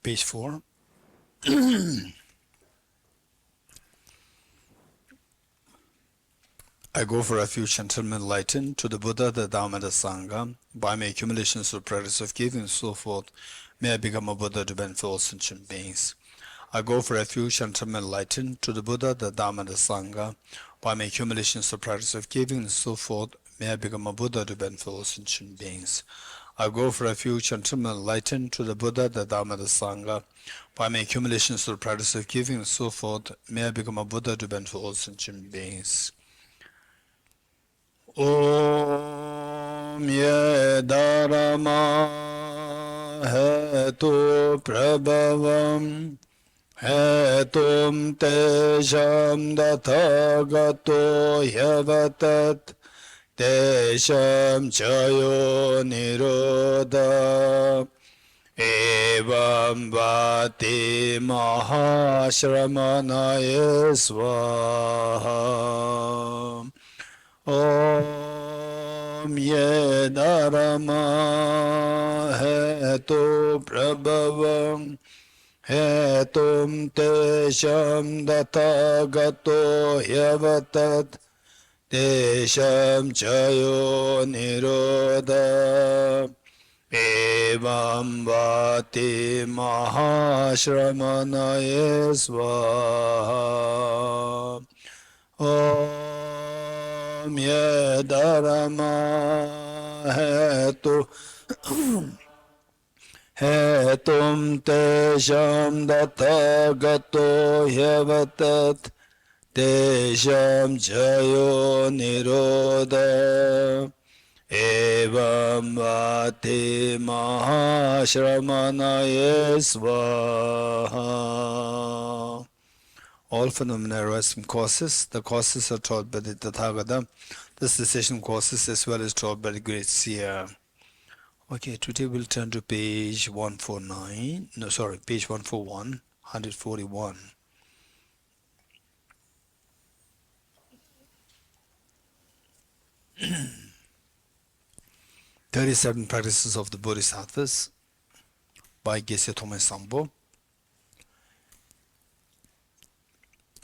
Page 4. I go for refuge until enlightened to the Buddha, the Dhamma, and the Sangha. By my accumulations of practice of giving and so forth, may I become a Buddha to benefit all sentient beings. I go for refuge until enlightened to the Buddha, the Dhamma, and the Sangha. By my accumulations of practice of giving and so forth, may I become a Buddha to benefit all sentient beings. I go for refuge until enlightened to the Buddha, the Dhamma, and the Sangha. By my accumulations of practice of giving and so forth, may I become a Buddha to benefit all sentient beings. Om ye dharma hetu prabhavam hetum tesham dathagato yavatat tesham chayo nirodha evam vati mahashramanaya swaha. Om ye dharma hetu prabhavam hetum tesham dathagato yavatat tesham chayo nirodha evam vati mahashramanaya swaha. Om ye dharma hetu hetum tesham dathagato yavatat tesham chayo nirodha evam vati mahashramanaya swaha. All phenomena arise from causes. The causes are taught by the Tathagata. The cessation causes as well as taught by the great seer. Okay, today we'll turn to page 149. No, sorry, page 141, 141. "37 Practices of the Bodhisattvas" by Geshe Thome Sambo.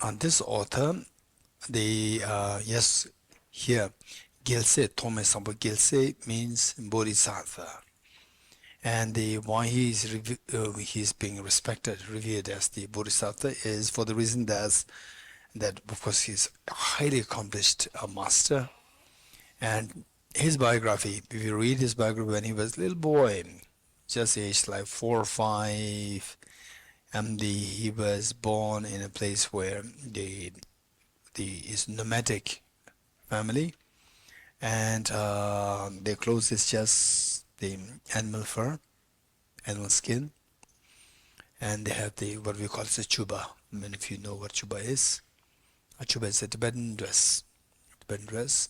And this author, yes, here, Geshe Thome Sambo. Geshe means Bodhisattva. And why he's being respected, revered as the Bodhisattva is for the reason that of course he's a highly accomplished master. And his biography, if you read his biography when he was a little boy, just aged like 4 or 5, and he was born in a place where is nomadic family, and their clothes is just the animal fur, animal skin, and they have what we call as a chuba. I mean, if you know what chuba is, a chuba is a Tibetan dress.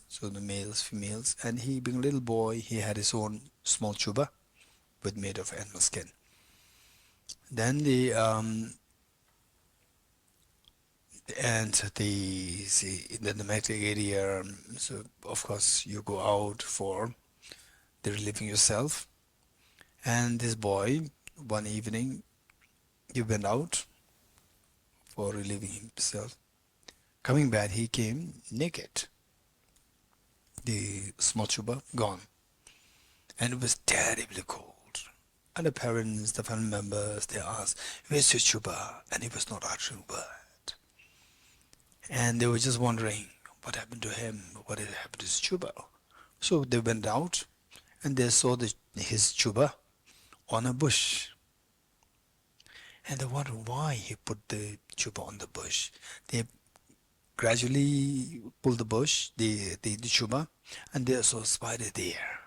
So the males, females, and he being a little boy, he had his own small chuba, but made of animal skin. Then in the nomadic area, so of course you go out for the relieving yourself. And this boy, one evening, he went out for relieving himself. Coming back, he came naked. The small chuba gone, and it was terribly cold. And the parents, the family members, they asked, "Where's your chuba?" And he was not uttering a word. And they were just wondering what happened to him, what had happened to his chuba. So they went out, and they saw his chuba on a bush. And they wondered why he put the chuba on the bush. They gradually pulled the bush, the chuba, and they saw a spider there.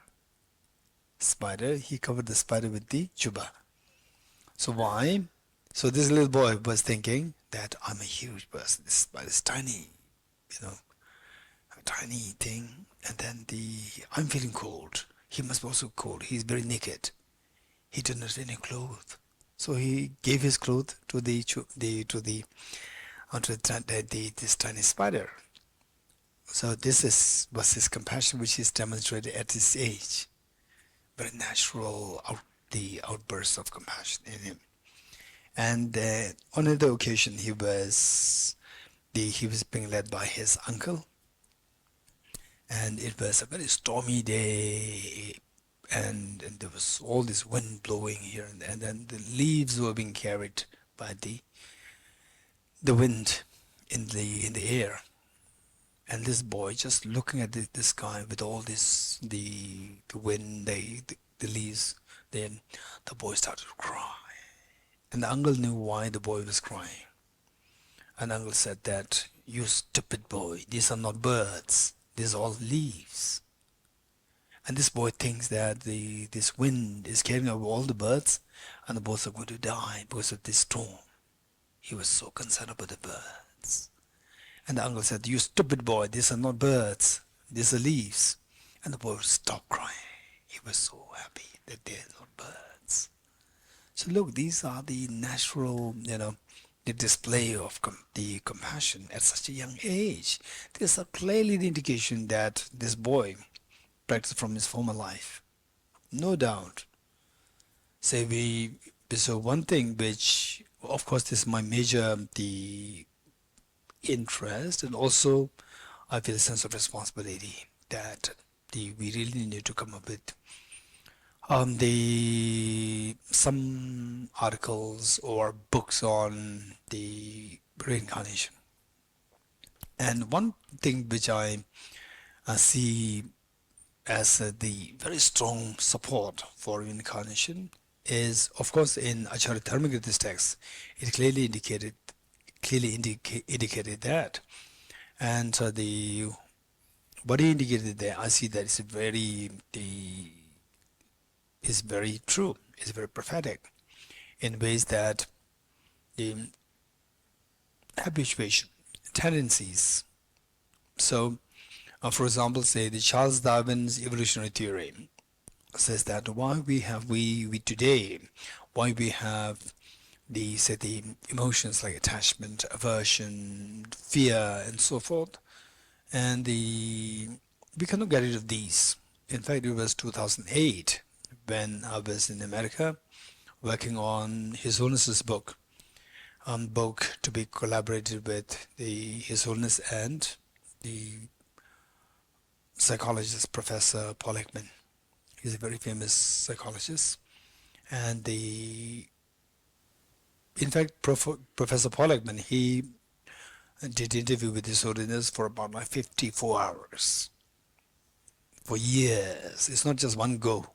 He covered the spider with the chuba. So why? So this little boy was thinking that I'm a huge person. This spider is tiny, a tiny thing. And then I'm feeling cold. He must be also cold. He's very naked. He didn't have any clothes. So he gave his clothes to this tiny spider. So this was his compassion, which is demonstrated at his age. Very natural outburst of compassion in him. And on another occasion, he was being led by his uncle, and it was a very stormy day, and there was all this wind blowing here and there, and then the leaves were being carried by the wind in the air. And this boy just looking at the sky with all this the wind, the leaves. Then the boy started to cry, and the uncle knew why the boy was crying. And uncle said that, "You stupid boy, these are not birds, these are all leaves." And this boy thinks that this wind is carrying away all the birds, and the birds are going to die because of this storm. He was so concerned about the birds. And the uncle said, "You stupid boy, these are not birds, these are leaves." And the boy stopped crying. He was so happy that they are not birds. So look, these are the natural, the display of the compassion at such a young age. These are clearly the indication that this boy practiced from his former life. No doubt. So one thing which, of course, this is my major, the interest, and also I feel a sense of responsibility that we really need to come up with the some articles or books on the reincarnation. And one thing which I see as the very strong support for reincarnation is, of course, in Acharya Dharmakirti's text, it clearly indicated that. And the what he indicated there, I see that is very true, is very prophetic in ways that the habituation, tendencies. So, for example, say the Charles Darwin's evolutionary theory says that why we today, why we have the emotions like attachment, aversion, fear, and so forth, and we cannot get rid of these. In fact, it was 2008 when I was in America working on His Holiness's book to be collaborated with His Holiness and the psychologist Professor Paul Ekman. He's a very famous psychologist, and in fact, Professor Paul Ekman, he did interview with His Holiness for about like 54 hours, for years. It's not just one go,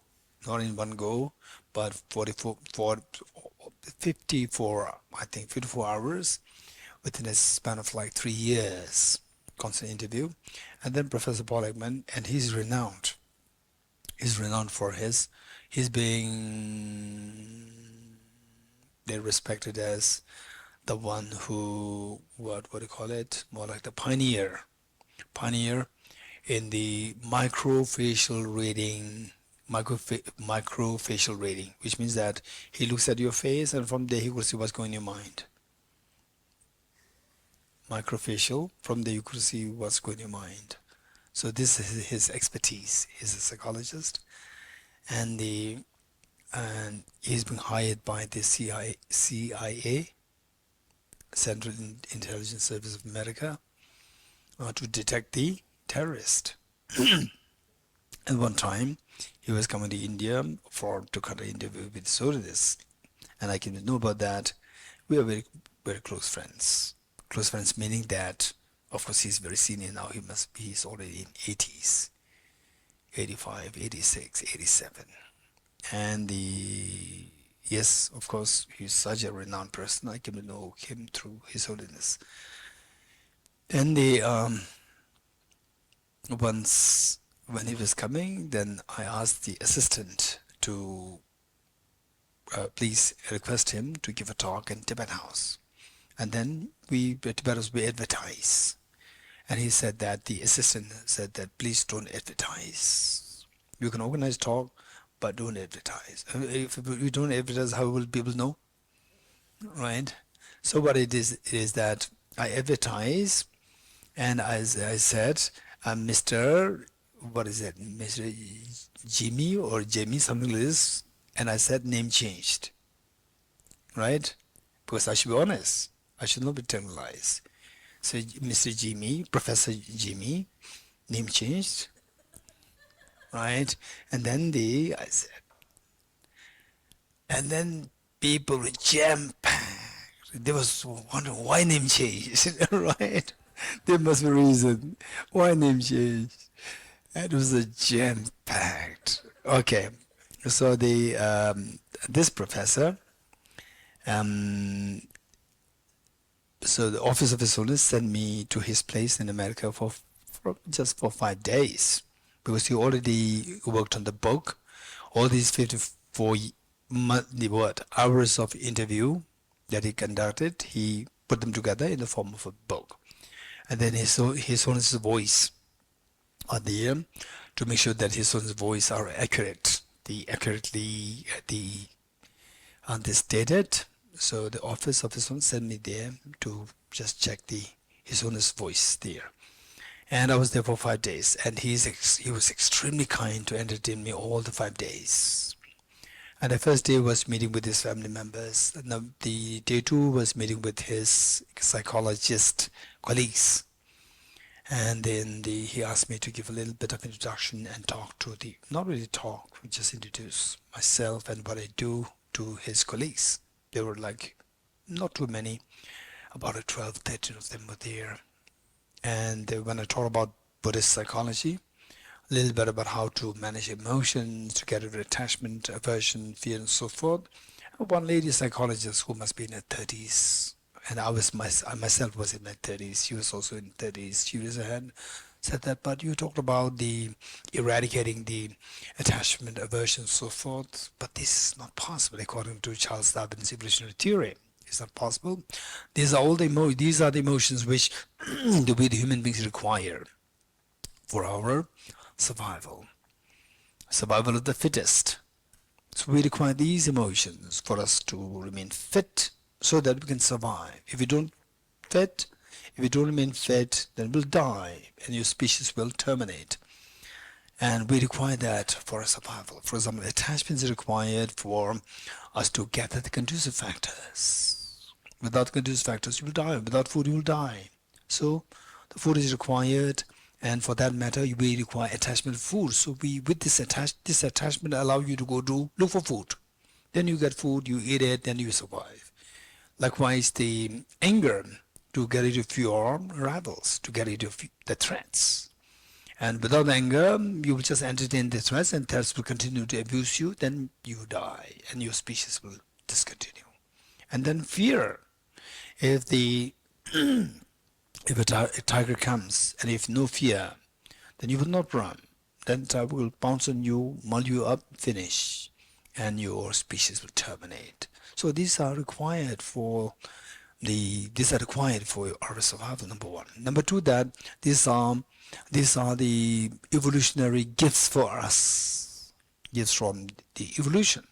not in one go, but 54, I think 54 hours within a span of like 3 years, constant interview. And then Professor Paul Ekman, and he's renowned. He's renowned for his being, they're respected as the one who, what do you call it? More like the pioneer in the microfacial reading, which means that he looks at your face and from there he will see what's going in your mind. Microfacial, from there you could see what's going in your mind. So this is his expertise. He's a psychologist, and he's been hired by the CIA, Central Intelligence Service of America, to detect the terrorist. At one time, he was coming to India to cut an interview with Sorodis, and I came to know about that. We are very, very close friends. Close friends meaning that, of course, he's very senior now. He's already in 80s, 85, 86, 87. And yes, of course, he's such a renowned person. I came to know him through His Holiness. And once when he was coming, then I asked the assistant to please request him to give a talk in Tibet House. And then Tibet House, we advertise. And he said that, the assistant said that, please don't advertise. You can organize talk, but don't advertise. If we don't advertise, how will people know? Right? So what it is that I advertise, and as I said, Mr. What is it? Mr. Jimmy or Jamie, something like this. And I said name changed. Right? because I should be honest. I should not be telling lies. So Mr. Jimmy, Professor Jimmy, name changed, right? And then I said, and then people were jam-packed. They was wondering why name changed, right? There must be a reason why name changed. It was a jam-packed. Okay, so this professor, um, so the Office of His Holiness sent me to his place in America for just for 5 days because he already worked on the book. All these 54 hours of interview that he conducted, he put them together in the form of a book. And then his Holiness' voice are there to make sure that his Holiness' voice are accurate. They stated. So the Office of His Holiness sent me there to just check His Holiness' voice there. And I was there for 5 days, and he was extremely kind to entertain me all the 5 days. And the first day was meeting with his family members. And the day two was meeting with his psychologist colleagues. And then he asked me to give a little bit of introduction and talk to not really talk, just introduce myself and what I do to his colleagues. There were like not too many, about 12, 13 of them were there. And when I talk about Buddhist psychology, a little bit about how to manage emotions, to get rid of attachment, aversion, fear, and so forth. One lady psychologist who must be in her 30s, and I myself was in my 30s. She was also in 30s. She was ahead. Said that, but you talked about the eradicating the attachment, aversion, so forth. But this is not possible according to Charles Darwin's evolutionary theory. It's not possible. These are the emotions which the human beings require for our survival of the fittest. So we require these emotions for us to remain fit so that we can survive. If we don't remain fit, then we'll die and your species will terminate. And we require that for our survival. For example, attachment is required for us to gather the conducive factors. Without conducive factors, you will die. Without food, you will die. So the food is required, and for that matter, we require attachment to food. So with this attachment allow you to go to look for food. Then you get food, you eat it, then you survive. Likewise, the anger to get rid of your rivals, to get rid of the threats. And without anger, you will just entertain the threats, and threats will continue to abuse you. Then you die, and your species will discontinue. And then fear. If a tiger comes and if no fear, then you will not run. Then the tiger will pounce on you, maul you up, finish, and your species will terminate. So these are required for our survival. Number one. Number two, that these are the evolutionary gifts for us, gifts from the evolution.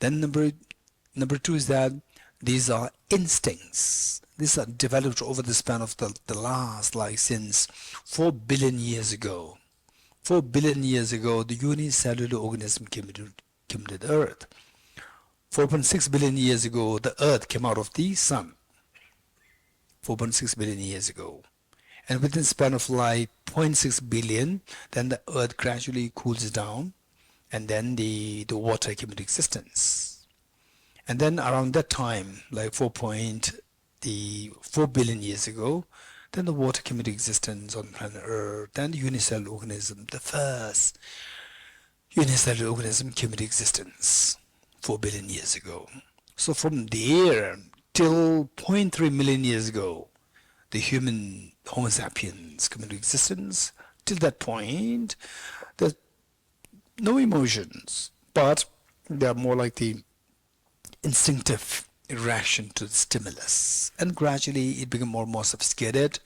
Then number two is that these are instincts. These are developed over the span of the last, like since 4 billion years ago. 4 billion years ago, the unicellular organism came to the earth. 4.6 billion years ago, the earth came out of the sun. 4.6 billion years ago. And within the span of like 0.6 billion, then the earth gradually cools down, and then the water came into existence. And then around that time, like 4 billion years ago, then the water came into existence on planet Earth. Then the unicellular organism, the first unicellular organism came into existence 4 billion years ago. So from there till 0.3 million years ago, the human Homo sapiens came into existence. Till that point, there's no emotions, but they are more like the instinctive reaction to the stimulus, and gradually it became more and more sophisticated,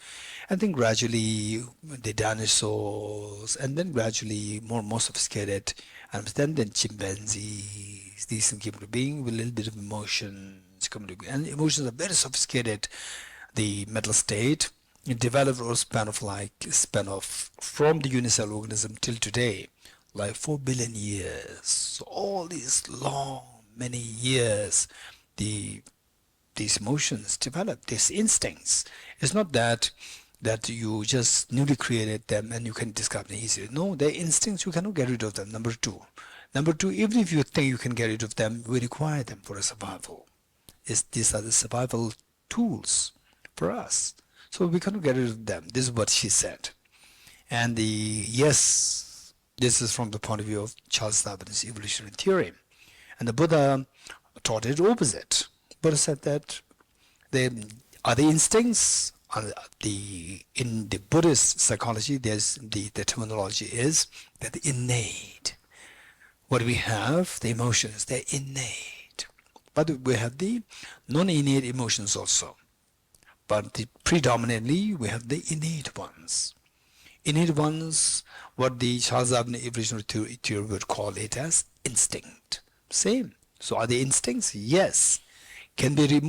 and then gradually the dinosaurs, and then gradually more and more sophisticated, and then chimpanzees, these things came to being with a little bit of emotions coming to, and emotions are very sophisticated. The mental state, it developed over a span of from the unicellular organism till today, like 4 billion years. So all these long many years, the these emotions develop, these instincts. It's not that you just newly created them and you can discard them easily. No, they're instincts, you cannot get rid of them. Number two. Number two, even if you think you can get rid of them, we require them for a survival. These are the survival tools for us. So we cannot get rid of them. This is what she said. And yes, this is from the point of view of Charles Darwin's evolutionary theory. And the Buddha taught it opposite. Buddha said that they are the instincts. In the Buddhist psychology, there's the terminology is that the innate. What we have, the emotions, they're innate. But we have the non-innate emotions also. But predominantly, we have the innate ones. Innate ones, what the Charles Darwin evolutionary theory would call it as instinct. Same. So are they instincts? Yes. Can they be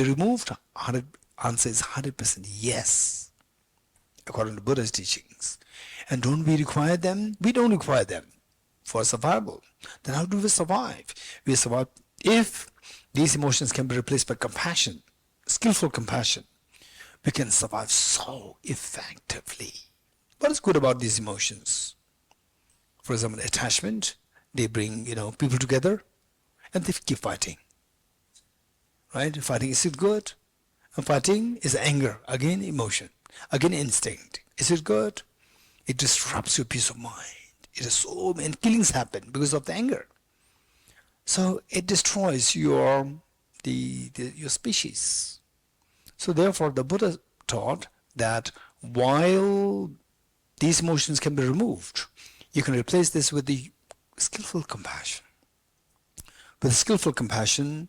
removed? Answer is 100% yes, according to Buddha's teachings. And don't we require them? We don't require them for survival. Then how do we survive? We survive if these emotions can be replaced by compassion, skillful compassion. We can survive so effectively. What is good about these emotions? For example, attachment. They bring people together, and they keep fighting. Right? Fighting is it good? And fighting is anger. Again, emotion. Again, instinct. Is it good? It disrupts your peace of mind. It is so many killings happen because of the anger. So it destroys your species. So therefore, the Buddha taught that while these emotions can be removed, you can replace this with the skillful compassion. With skillful compassion,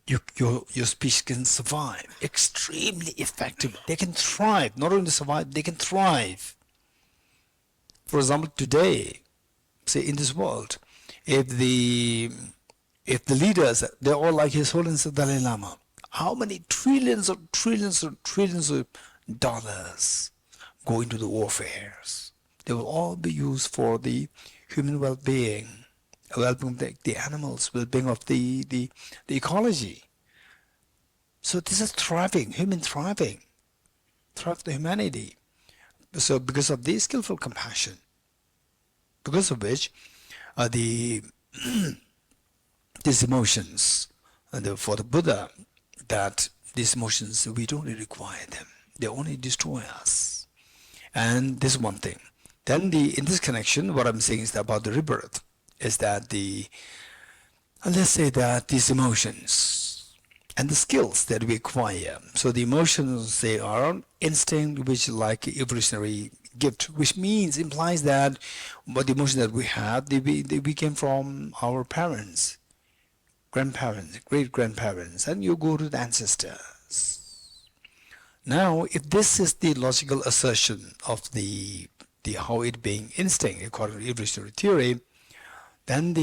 your species can survive extremely effectively. They can thrive. Not only survive, they can thrive. For example, today, say in this world, if the leaders, they're all like His Holiness the Dalai Lama, how many trillions of dollars go into the warfares? They will all be used for the human well-being, well-being of the animals, well-being of the ecology. So this is thriving, thrive the humanity. So because of this skillful compassion, because of which these emotions, for the Buddha, that these emotions, we don't really require them. They only destroy us. And this is one thing. Then in this connection, what I'm saying is about the rebirth, is that let's say that these emotions and the skills that we acquire. So the emotions, they are instinct, which is like evolutionary gift, which implies that what the emotions that we have, we came from our parents, grandparents, great-grandparents, and you go to the ancestors. Now, if this is the logical assertion of the how it being instinct according to evolutionary theory, then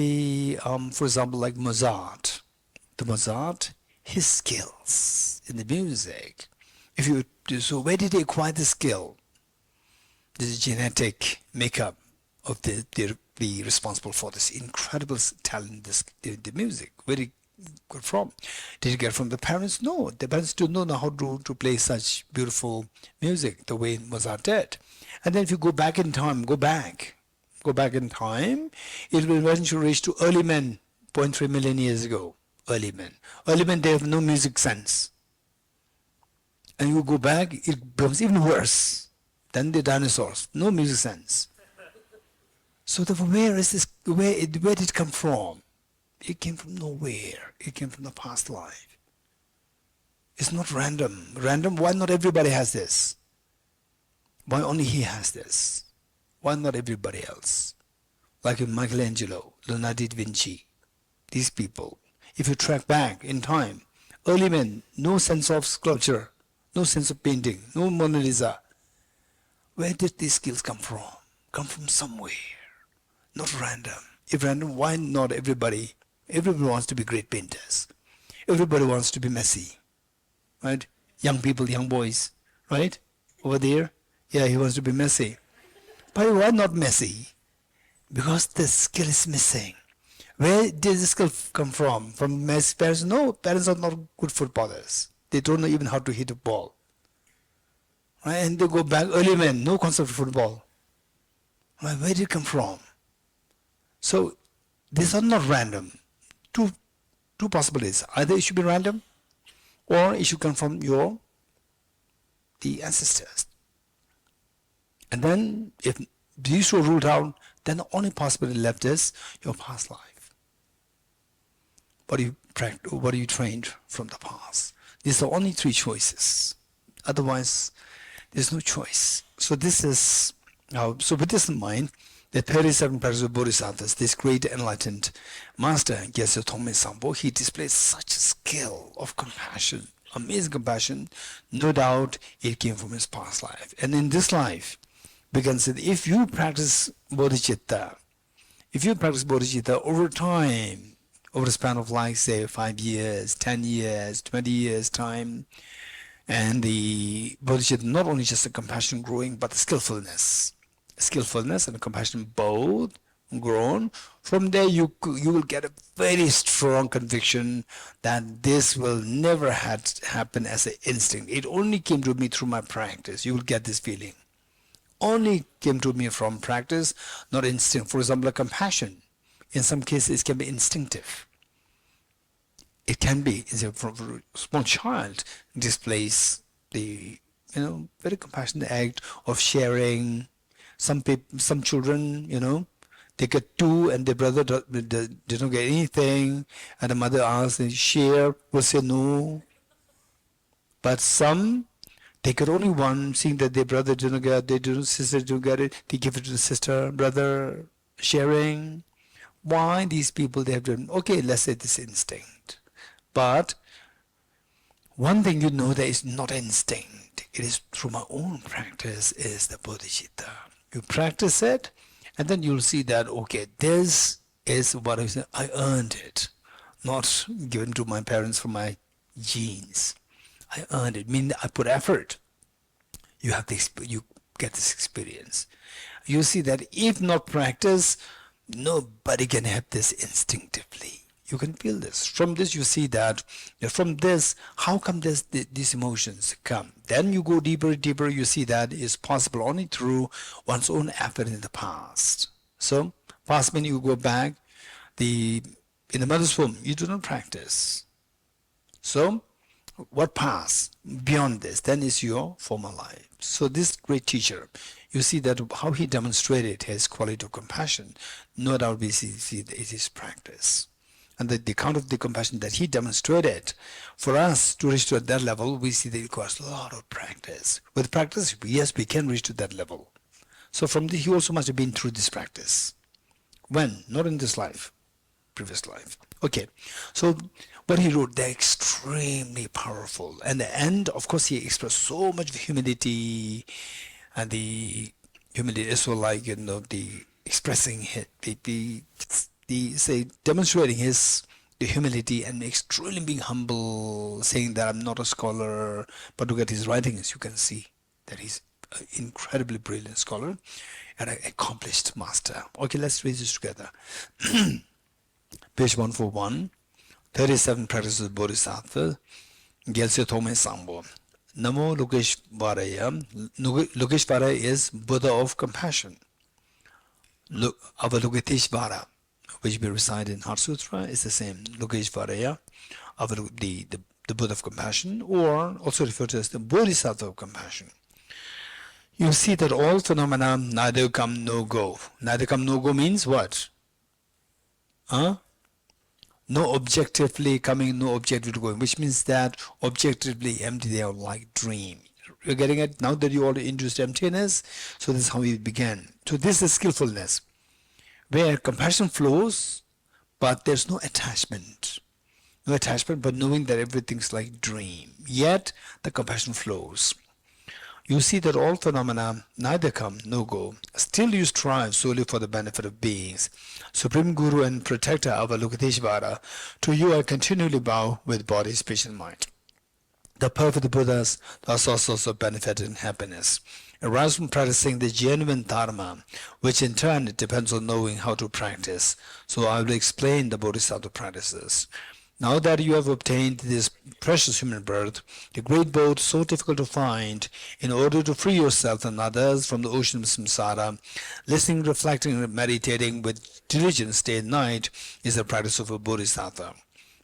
for example, like Mozart, his skills in the music. So where did he acquire the skill? This genetic makeup of be responsible for this incredible talent, the music. Where did he get from? Did he get from the parents? No, the parents don't know how to play such beautiful music the way Mozart did. And then if you go back in time, go back in time, it will eventually reach to early men, 0.3 million years ago. Early men, they have no music sense. And you go back, it becomes even worse than the dinosaurs. No music sense. So therefore, where did it come from? It came from nowhere. It came from the past life. It's not random. Why not everybody has this? Why only he has this? Why not everybody else? Like Michelangelo, Leonardo da Vinci, these people. If you track back in time, early men, no sense of sculpture, no sense of painting, no Mona Lisa. Where did these skills come from? Come from somewhere. Not random. If random, why not everybody? Everybody wants to be great painters. Everybody wants to be Messi. Right? Young people, young boys. Right? Over there. Yeah, he wants to be Messi. But why not Messi? Because the skill is missing. Where did this skill come from? From my parents? No, parents are not good footballers. They don't know even how to hit a ball. Right? And they go back early men, no concept of football. Right? Where did it come from? So these are not random. Two possibilities. Either it should be random, or it should come from the ancestors. And then if these two are ruled out, then the only possibility left is your past life. What you trained from the past. These are only three choices. Otherwise, there's no choice. So this is so with this in mind, the 37 practices of Bodhisattvas, this great enlightened master, Gyaltse Tongme Sampo, he displays such a skill of compassion, amazing compassion. No doubt it came from his past life. And in this life, we can say that if you practice bodhicitta over time, over a span of like say 5 years, 10 years, 20 years time, and the bodhicitta, not only just the compassion growing, but the skillfulness and compassion both grown. From there you will get a very strong conviction that this will never happen as an instinct. It only came to me through my practice. You will get this feeling. Only came to me from practice, not instinct. For example, like compassion. In some cases, it can be instinctive. It can be, from a small child, displays the, very compassionate act of sharing. Some children, they get two and their brother they don't get anything, and the mother asks, they share, will say no. But some, they get only one, seeing that their brother didn't get it, sister didn't get it, they give it to the sister, brother, sharing. Why these people, they have done, okay, let's say this instinct. But one thing that is not instinct, it is through my own practice, is the bodhicitta. You practice it, and then you'll see that, okay, this is what I earned it, not given to my parents from my genes. I earned it, meaning I put effort. You get this experience. You see that if not practice, nobody can have this instinctively. You can feel this. From this, you see that from this, how come these emotions come? Then you go deeper, you see that is possible only through one's own effort in the past. So, past means you go back, in the mother's womb, you do not practice. So, what past? Beyond this, then is your former life. So this great teacher, you see that how he demonstrated his quality of compassion, no doubt we see it is practice. And the kind of the compassion that he demonstrated, for us to reach to that level, we see that it requires a lot of practice. With practice, yes, we can reach to that level. So from this, he also must have been through this practice. When? Not in this life, previous life. Okay, so what he wrote, they're extremely powerful. And the end, of course, he expressed so much humility, and the humility is so like, the expressing demonstrating the humility and extremely being humble, saying that I'm not a scholar, but look at his writings, you can see that he's an incredibly brilliant scholar and an accomplished master. Okay, let's read this together. Page 141, 37 Practices of Bodhisattva, Gyaltse Tongme Sampo. Namo Lokeshvaraya. Lokeshvaraya is Buddha of compassion. Avalokiteshvara, which we recite in Heart Sutra, is the same. Lokeshvaraya, the Buddha of compassion, or also referred to as the Bodhisattva of compassion. You see that all phenomena neither come nor go. Neither come nor go means what? No objectively coming, no objectively going, which means that objectively empty, they are like dream. You're getting it? Now that you already introduced emptiness, so this is how we began. So this is skillfulness, where compassion flows, but there's no attachment. No attachment, but knowing that everything's like dream. Yet the compassion flows. You see that all phenomena neither come nor go. Still you strive solely for the benefit of beings. Supreme Guru and Protector Avalokiteshvara, to you I continually bow with body, speech and mind. The perfect Buddhas thus also benefit in happiness. Arise from practicing the genuine Dharma, which in turn depends on knowing how to practice. So I will explain the Bodhisattva practices. Now that you have obtained this precious human birth, the great boat so difficult to find, in order to free yourself and others from the ocean of samsara, listening, reflecting, and meditating with diligence day and night is the practice of a bodhisattva.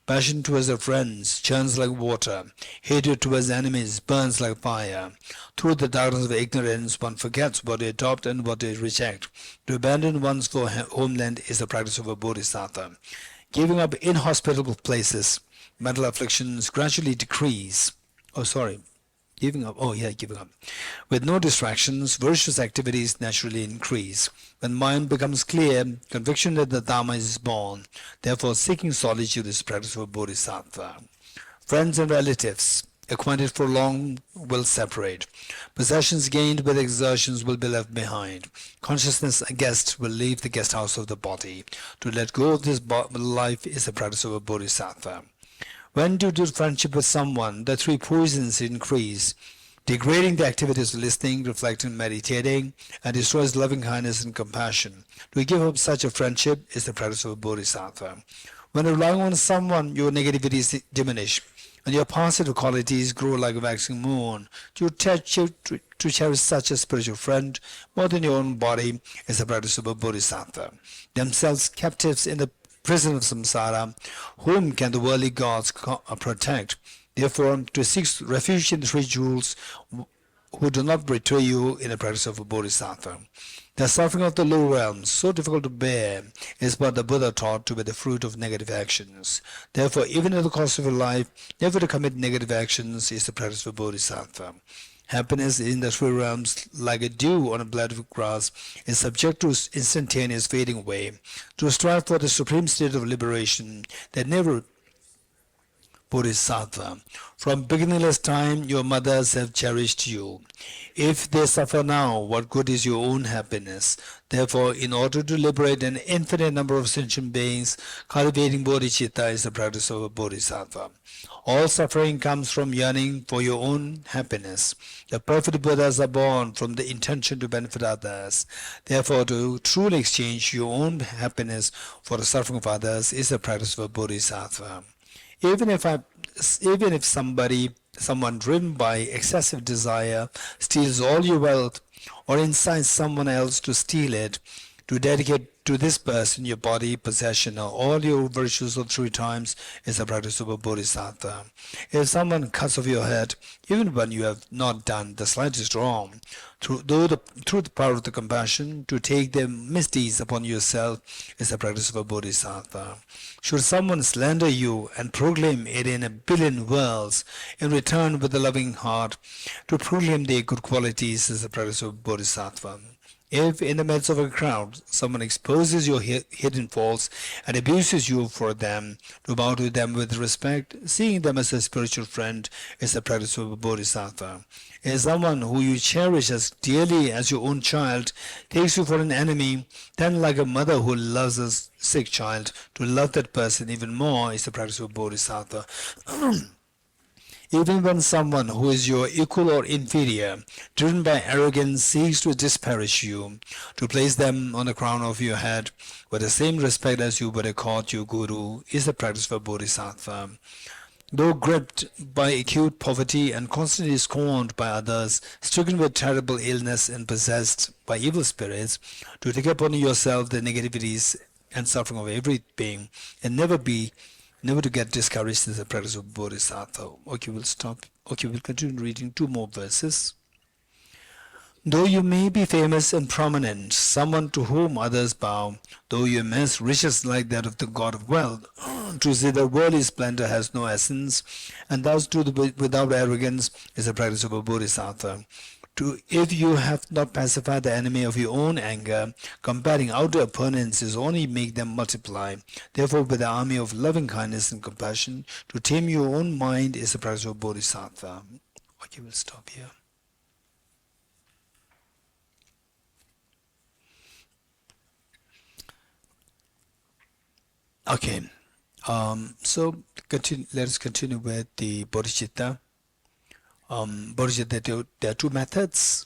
Passion towards their friends churns like water. Hatred towards enemies burns like fire. Through the darkness of ignorance, one forgets what they adopt and what they reject. To abandon one's homeland is the practice of a bodhisattva. Giving up inhospitable places, mental afflictions gradually decrease. Giving up. With no distractions, virtuous activities naturally increase. When mind becomes clear, conviction that the Dharma is born. Therefore, seeking solitude is practice of a bodhisattva. Friends and relatives, acquainted for long, will separate. Possessions gained with exertions will be left behind. Consciousness, a guest, will leave the guest house of the body. To let go of this life is the practice of a bodhisattva. When you do friendship with someone, the three poisons increase, degrading the activities of listening, reflecting, meditating, and destroys loving kindness and compassion. To give up such a friendship is the practice of a bodhisattva. When relying on someone, your negativities diminish, and your positive qualities grow like a waxing moon. To cherish such a spiritual friend more than your own body is the practice of a bodhisattva. Themselves captives in the prison of samsara, whom can the worldly gods protect? Therefore, to seek refuge in the three jewels who do not betray you in the practice of a bodhisattva. The suffering of the low realms, so difficult to bear, is what the Buddha taught to be the fruit of negative actions. Therefore, even at the cost of your life, never to commit negative actions is the practice of a bodhisattva. Happiness in the three realms, like a dew on a blade of grass, is subject to instantaneous fading away. To strive for the supreme state of liberation that never Bodhisattva. From beginningless time, your mothers have cherished you. If they suffer now, what good is your own happiness? Therefore, in order to liberate an infinite number of sentient beings, cultivating bodhicitta is the practice of a bodhisattva. All suffering comes from yearning for your own happiness. The perfect Buddhas are born from the intention to benefit others. Therefore, to truly exchange your own happiness for the suffering of others is the practice of a bodhisattva. Even if someone driven by excessive desire steals all your wealth or incites someone else to steal it, to dedicate to this person your body, possession, or all your virtues of 3 times is the practice of a bodhisattva. If someone cuts off your head, even when you have not done the slightest wrong, through the power of the compassion, to take the misdeeds upon yourself is the practice of a bodhisattva. Should someone slander you and proclaim it in a billion worlds, in return with a loving heart, to proclaim their good qualities is the practice of a bodhisattva. If in the midst of a crowd someone exposes your hidden faults and abuses you for them, to bow to them with respect, seeing them as a spiritual friend, is the practice of a bodhisattva. If someone who you cherish as dearly as your own child takes you for an enemy, then like a mother who loves a sick child, to love that person even more is the practice of a bodhisattva. Even when someone who is your equal or inferior, driven by arrogance, seeks to disparage you, to place them on the crown of your head with the same respect as you would accord your guru, is the practice of a bodhisattva. Though gripped by acute poverty and constantly scorned by others, stricken with terrible illness and possessed by evil spirits, to take upon yourself the negativities and suffering of every being, and never to get discouraged is the practice of bodhisattva. Okay, we'll stop. Okay, we'll continue reading 2 more verses. Though you may be famous and prominent, someone to whom others bow, though your immense riches like that of the god of wealth, to see that worldly splendor has no essence, and thus to the without arrogance is the practice of a bodhisattva. If you have not pacified the enemy of your own anger, comparing outer opponents is only make them multiply. Therefore, with the army of loving kindness and compassion, to tame your own mind is the practice of bodhisattva. Okay, we'll stop here. Okay, so let us continue with the bodhicitta. Bodhicitta, there are two methods,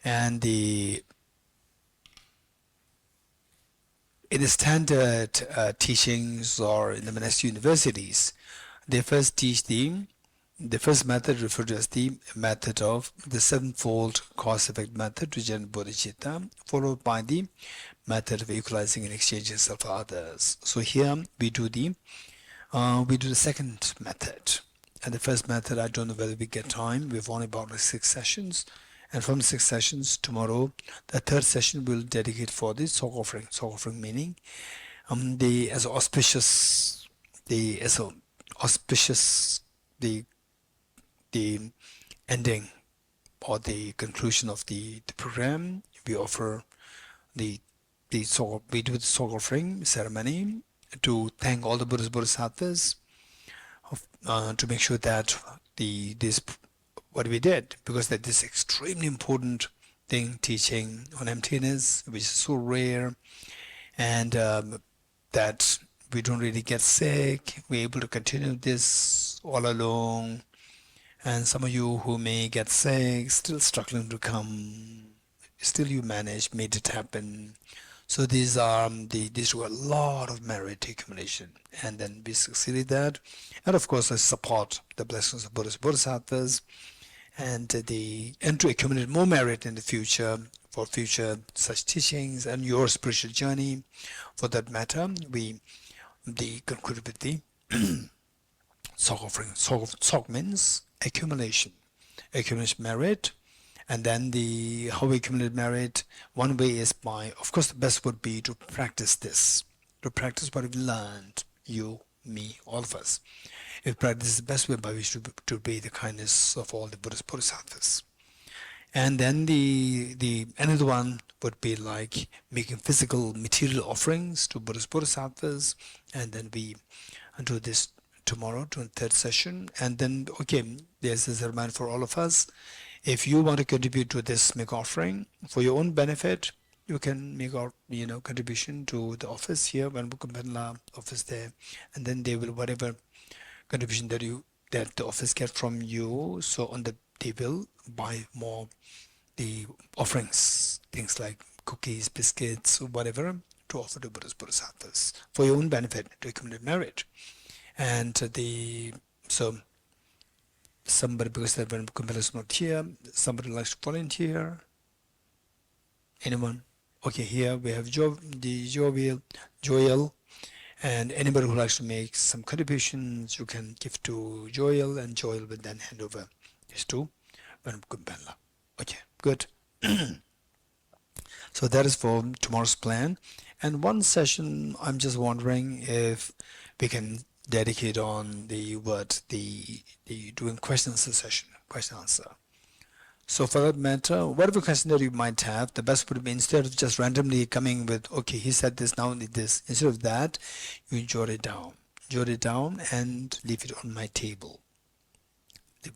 and in the standard teachings or in the monastic universities, they first teach the first method referred to as the method of the sevenfold cause-effect method to generate bodhicitta, followed by the method of equalizing and exchanging self for others. So here we do the second method. And the first method, I don't know whether we get time. We've only about like 6 sessions. And from 6 sessions, tomorrow, the third session we'll dedicate for the soul offering. Soul offering meaning the as auspicious, the as auspicious, the ending or the conclusion of the program. We offer the soul, we do the soul offering ceremony to thank all the Buddhas, Bodhisattvas, to make sure that this what we did, because that this extremely important thing, teaching on emptiness, which is so rare, and that we don't really get sick. We're able to continue this all along. And some of you who may get sick, still struggling to come, still you manage, made it happen. So these were a lot of merit accumulation, and then we succeeded that. And of course, I support the blessings of Buddhas, Bodhisattvas, and to accumulate more merit in the future for future such teachings and your spiritual journey. For that matter, we concluded with the Sok offering. Sok means accumulation merit. And then how we accumulate merit, one way is by, of course, the best would be to practice this, to practice what we've learned, you, me, all of us. If practice is the best way by which to pay the kindness of all the Buddhist Bodhisattvas. And then the another one would be like making physical material offerings to Buddhist Bodhisattvas, and then we do this tomorrow to the third session. And then there's a reminder for all of us. If you want to contribute to this make offering for your own benefit, you can make our contribution to the office here, Vanbukumpenla office there, and then they will whatever contribution that the office get from you. So they will buy more the offerings, things like cookies, biscuits, or whatever, to offer to Buddhist Bodhisattvas for your own benefit to accumulate merit. And so somebody, because that when Kumbhela is not here, somebody likes to volunteer. Anyone? Okay, here we have Joel, and anybody who likes to make some contributions, you can give to Joel, and Joel will then hand over this to Kumbhela. Okay, good. So that is for tomorrow's plan. And one session, I'm just wondering if we can dedicate on the doing question answer session, question answer. So for that matter, whatever question that you might have, the best would be, instead of just randomly coming with, okay, he said this, now need this, instead of that, you jot it down and leave it on my table.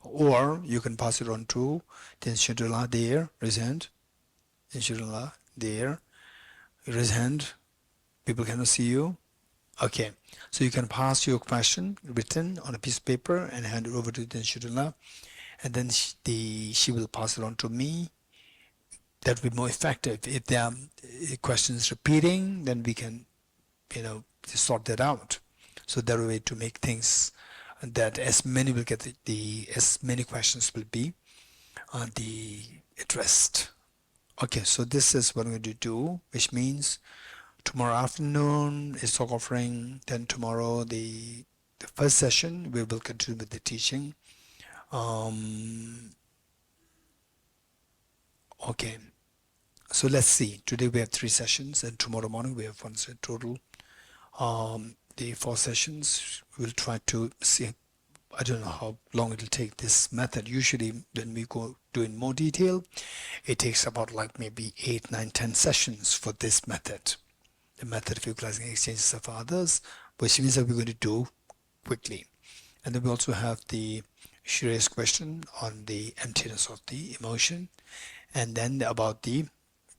Or you can pass it on to the Shudula there, raise hand. Shudula there, raise hand. People cannot see you. Okay, so you can pass your question written on a piece of paper and hand it over to the Shudula, and then she will pass it on to me. That will be more effective. If there are questions repeating, then we can, sort that out. So that way to make things that as many will get as many questions will be addressed. Okay, so this is what I'm going to do, which means tomorrow afternoon is talk offering. Then tomorrow the first session we will continue with the teaching. Okay, so let's see. Today we have 3 sessions, and tomorrow morning we have 1 total. The 4 sessions. We'll try to see. I don't know how long it'll take this method. Usually when we go do in more detail, it takes about like maybe 8, 9, 10 sessions for this method. The method of equalizing exchanges of others, which means that we're going to do quickly. And then we also have the Shreya's question on the emptiness of the emotion, and then about the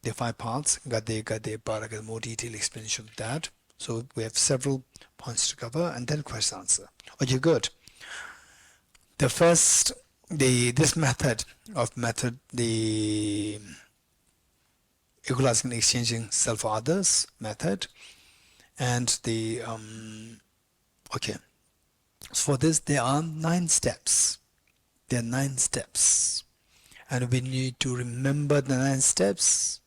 5 parts, Gade, Paraga, more detailed explanation of that. So we have several points to cover, and then question answer. Okay, good. The first this method the equalizing and exchanging self for others method, and the okay. So for this, there are 9 steps. There are 9 steps, and we need to remember the 9 steps.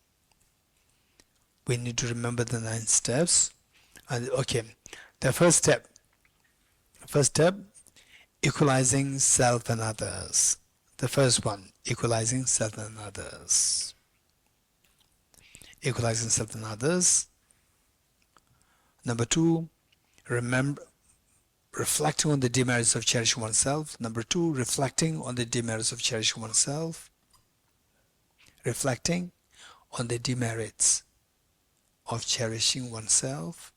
We need to remember the 9 steps. And okay, the first step, equalizing self and others. The first one, equalizing self and others. Equalizing self and others. Number 2, remember reflecting on the demerits of cherishing oneself. Number 2, reflecting on the demerits of cherishing oneself. Reflecting on the demerits of cherishing oneself.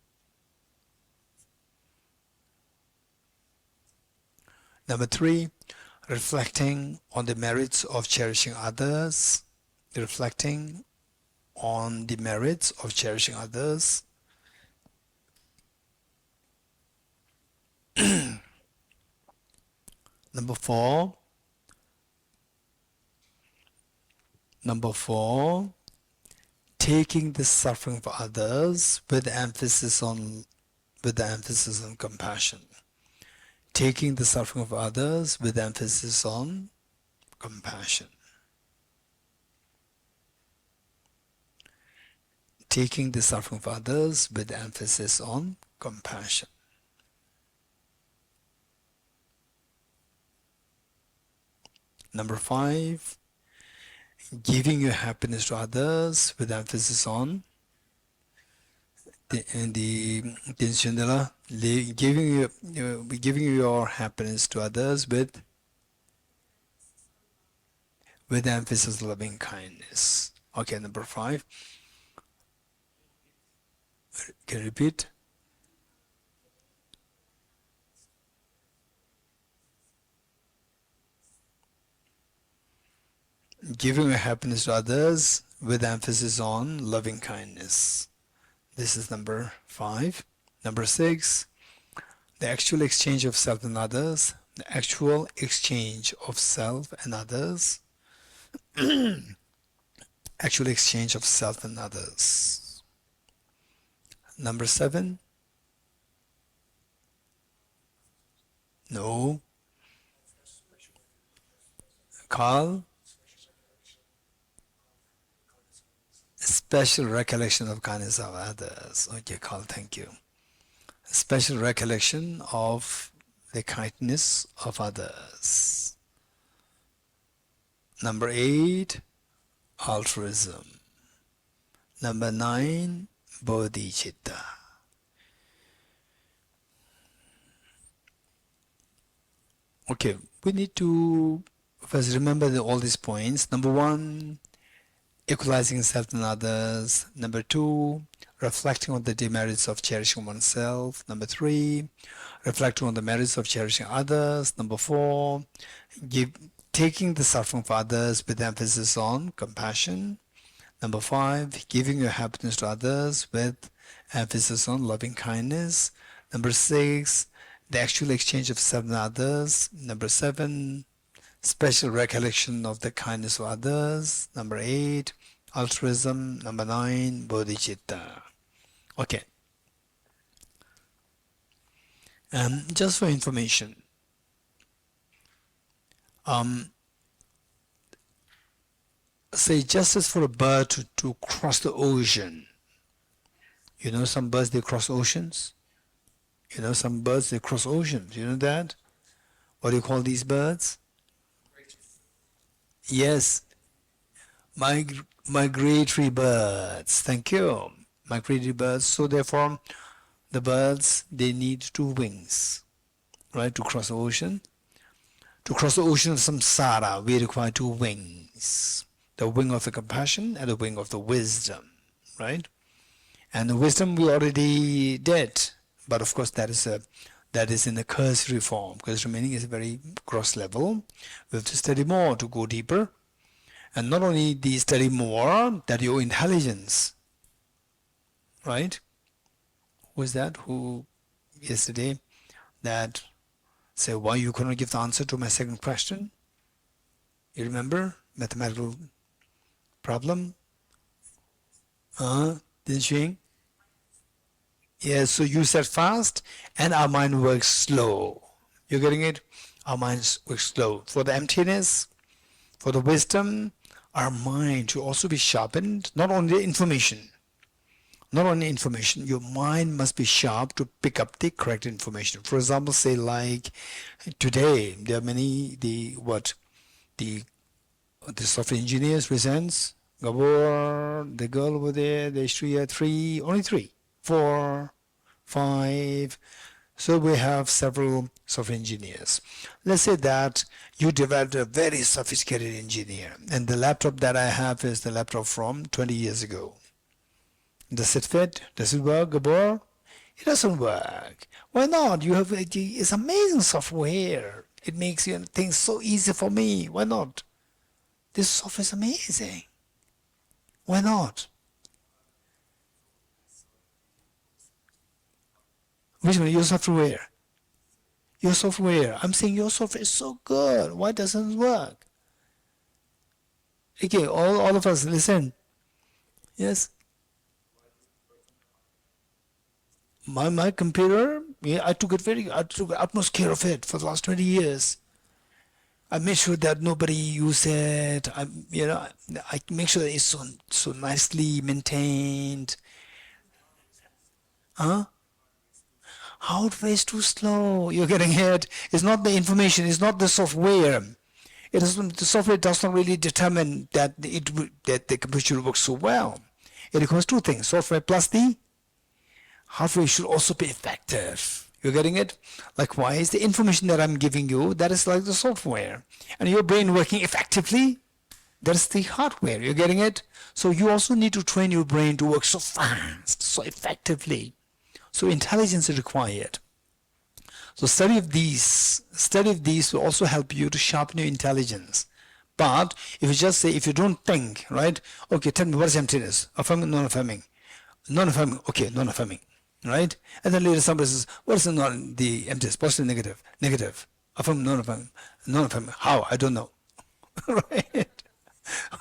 Number 3, reflecting on the merits of cherishing others. Reflecting on the merits of cherishing others. Number 4, taking the suffering of others with emphasis on compassion. Taking the suffering of others with emphasis on compassion. Taking the suffering of others with emphasis on compassion. Number 5, giving your happiness to others with emphasis on giving your happiness to others with emphasis on loving kindness. Okay, number 5. Can you repeat? Giving your happiness to others with emphasis on loving kindness. This is number 5. Number 6, the actual exchange of self and others. The actual exchange of self and others. Actual exchange of self and others. Number 7. No. Carl. Special recollection of kindness of others. Okay, Carl, thank you. Special recollection of the kindness of others. Number 8, altruism. Number 9, bodhicitta. Okay, we need to first remember all these points. Number 1, equalizing self and others. Number 2, reflecting on the demerits of cherishing oneself. Number 3, reflecting on the merits of cherishing others. Number 4, taking the suffering of others with emphasis on compassion. Number 5, giving your happiness to others with emphasis on loving kindness. Number 6, the actual exchange of self and others. Number 7, special recollection of the kindness of others. Number 8, altruism. Number 9, bodhicitta. Okay. Just for information, say just as for a bird to cross the ocean. You know some birds, they cross oceans? You know some birds, they cross oceans. You know that? What do you call these birds? Yes, migratory birds. Thank you. Migratory birds. So therefore, the birds, they need 2 wings, right, to cross the ocean. To cross the ocean of samsara, we require 2 wings. The wing of the compassion and the wing of the wisdom, right? And the wisdom we already did, but of course that is in a cursory form, because remaining is a very gross level. We have to study more to go deeper. And not only the study more, that your intelligence, right? Who is that? Who yesterday that said why you couldn't give the answer to my second question? You remember mathematical problem? Didn't you? Yes, so you said fast and our mind works slow. You're getting it? Our minds work slow. For the emptiness, for the wisdom, our mind should also be sharpened, not only information, your mind must be sharp to pick up the correct information. For example, say like today, there are many, the the software engineers presents, Gabor, the girl over there, the Shriya, only three, four, five. So we have several software engineers. Let's say that you developed a very sophisticated engineer, and the laptop that I have is the laptop from 20 years ago. Does it fit? Does it work, Gabor? It doesn't work. Why not? You have it's amazing software. It makes things so easy for me. Why not? This software is amazing. Why not? Which one? Your software. Your software. I'm saying your software is so good. Why doesn't it work? Okay, all of us listen. Yes. My computer, yeah, I took utmost care of it for the last 20 years. I make sure that nobody use it. I make sure that it's so nicely maintained. Huh? Hardware is too slow. You're getting it. It's not the information. It's not the software. The software does not really determine that that the computer works so well. It requires two things: software plus the hardware should also be effective. You're getting it? Likewise, the information that I'm giving you, that is like the software. And your brain working effectively, that's the hardware. You're getting it? So you also need to train your brain to work so fast, so effectively. So intelligence is required. So study of these will also help you to sharpen your intelligence. But if you just say, if you don't think, right? Okay, tell me what is emptiness? Affirming, non-affirming. Non-affirming, okay, non-affirming, right? And then later somebody says, what is the emptiness? Positive, negative, negative. Affirming, non-affirming, non-affirming. How? I don't know. Right?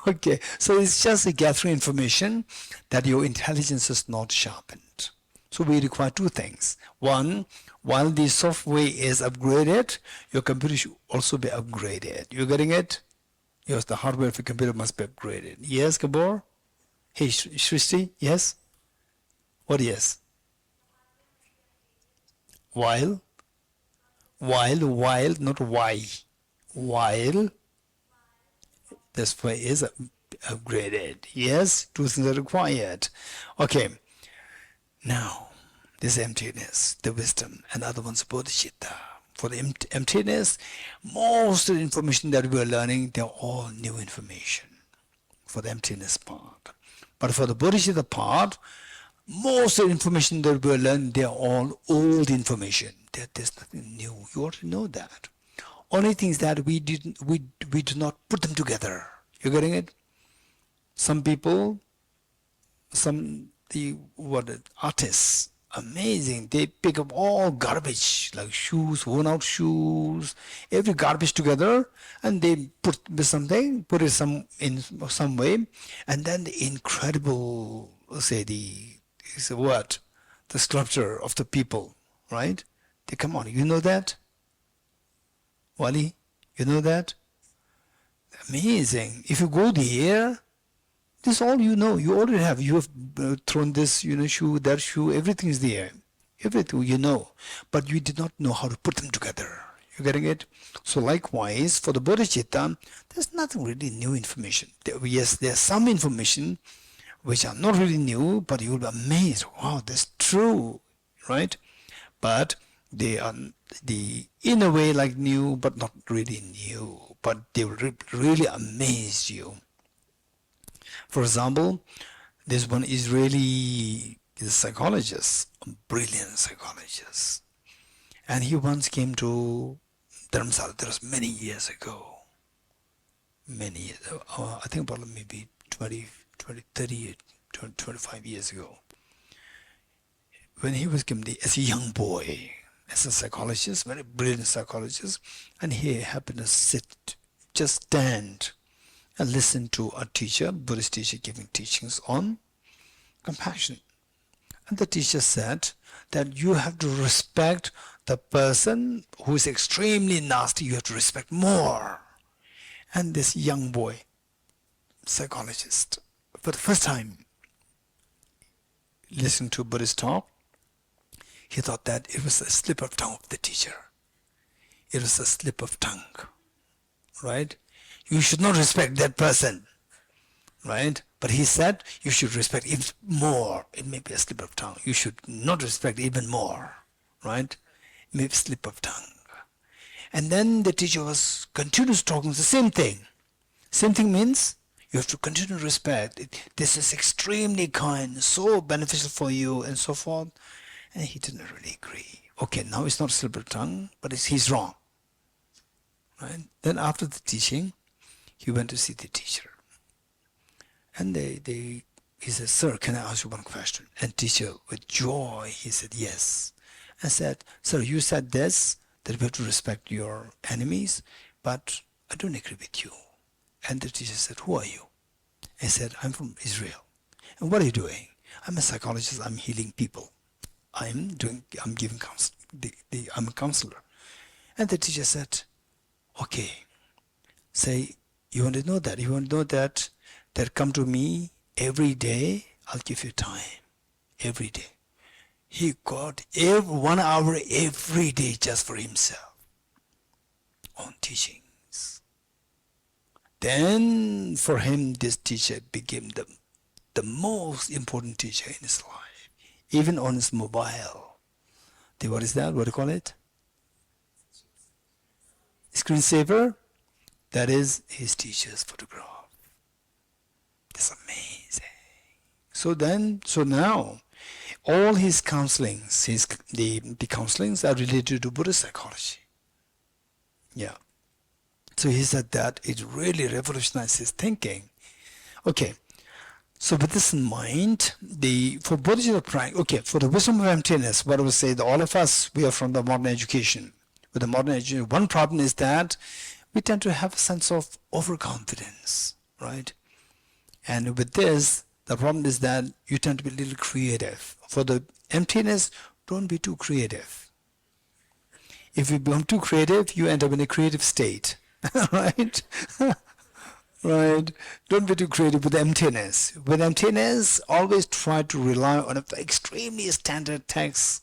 Okay, so it's just gathering information that your intelligence is not sharpened. So we require two things. One, while the software is upgraded, your computer should also be upgraded. You're getting it? Yes, the hardware of your computer must be upgraded. Yes, Gabor? Hey, Shrishti? Yes? What yes? While? While, not why. While the software is upgraded. Yes, two things are required. Okay, now this emptiness, the wisdom, and other one's bodhicitta. For the emptiness, most of the information that we are learning, they're all new information for the emptiness part. But for the bodhicitta part, most of the information that we are learning, they're all old information. There's nothing new. You already know that. Only things that we do not put them together. You're getting it? Some people, artists, amazing. They pick up all garbage, like shoes, worn out shoes, every garbage together, and they put it in some way, and then the incredible, the sculpture of the people, right? They come on, you know that? Wally, you know that? Amazing. If you go there, this is all you know. You already have. You have thrown this, shoe, that shoe. Everything is there. Everything you know, but you did not know how to put them together. You getting it? So likewise, for the bodhicitta, there's nothing really new information. Yes, there's some information which are not really new, but you will be amazed. Wow, that's true, right? But they are in a way like new, but not really new. But they will really amaze you. For example, this one Israeli psychologist, a brilliant psychologist, and he once came to Dharamsala. That was many years ago. I think about maybe 20, 30, 25 years ago. When he was given as a young boy, as a psychologist, very brilliant psychologist, and he happened to sit just stand and listen to a teacher, Buddhist teacher, giving teachings on compassion. And the teacher said that you have to respect the person who is extremely nasty. You have to respect more. And this young boy, psychologist, for the first time listening to Buddhist talk, he thought that it was a slip of tongue of the teacher. It was a slip of tongue, right? You should not respect that person, right? But he said you should respect even more. It may be a slip of tongue. You should not respect even more, right? Maybe slip of tongue. And then the teacher was continuous talking the same thing. Same thing means you have to continue to respect. This is extremely kind, so beneficial for you, and so forth. And he didn't really agree. Okay, now it's not a slip of tongue, but he's wrong. Right? Then after the teaching, he went to see the teacher. And he said, "Sir, can I ask you one question?" And teacher, with joy, he said, "Yes." And said, "Sir, you said this, that we have to respect your enemies, but I don't agree with you." And the teacher said, "Who are you?" I said, "I'm from Israel." "And what are you doing?" "I'm a psychologist. I'm healing people. I'm giving counsel. I'm a counselor." And the teacher said, "Okay, say, you want to know that? You want to know that come to me every day, I'll give you time. Every day." He got 1 hour every day just for himself on teachings. Then for him, this teacher became the most important teacher in his life, even on his mobile. What is that? What do you call it? Screensaver? That is his teacher's photograph. That's amazing. So now, all his counselings, the counselings are related to Buddhist psychology. Yeah. So he said that it really revolutionized his thinking. Okay. So with this in mind, for Bodhisattva practice, okay, for the wisdom of emptiness, what I would say, that all of us, we are from the modern education. With the modern education, one problem is that we tend to have a sense of overconfidence, right? And with this, the problem is that you tend to be a little creative. For the emptiness, don't be too creative. If you become too creative, you end up in a creative state, right? Right? Don't be too creative with emptiness. With emptiness, always try to rely on an extremely standard text,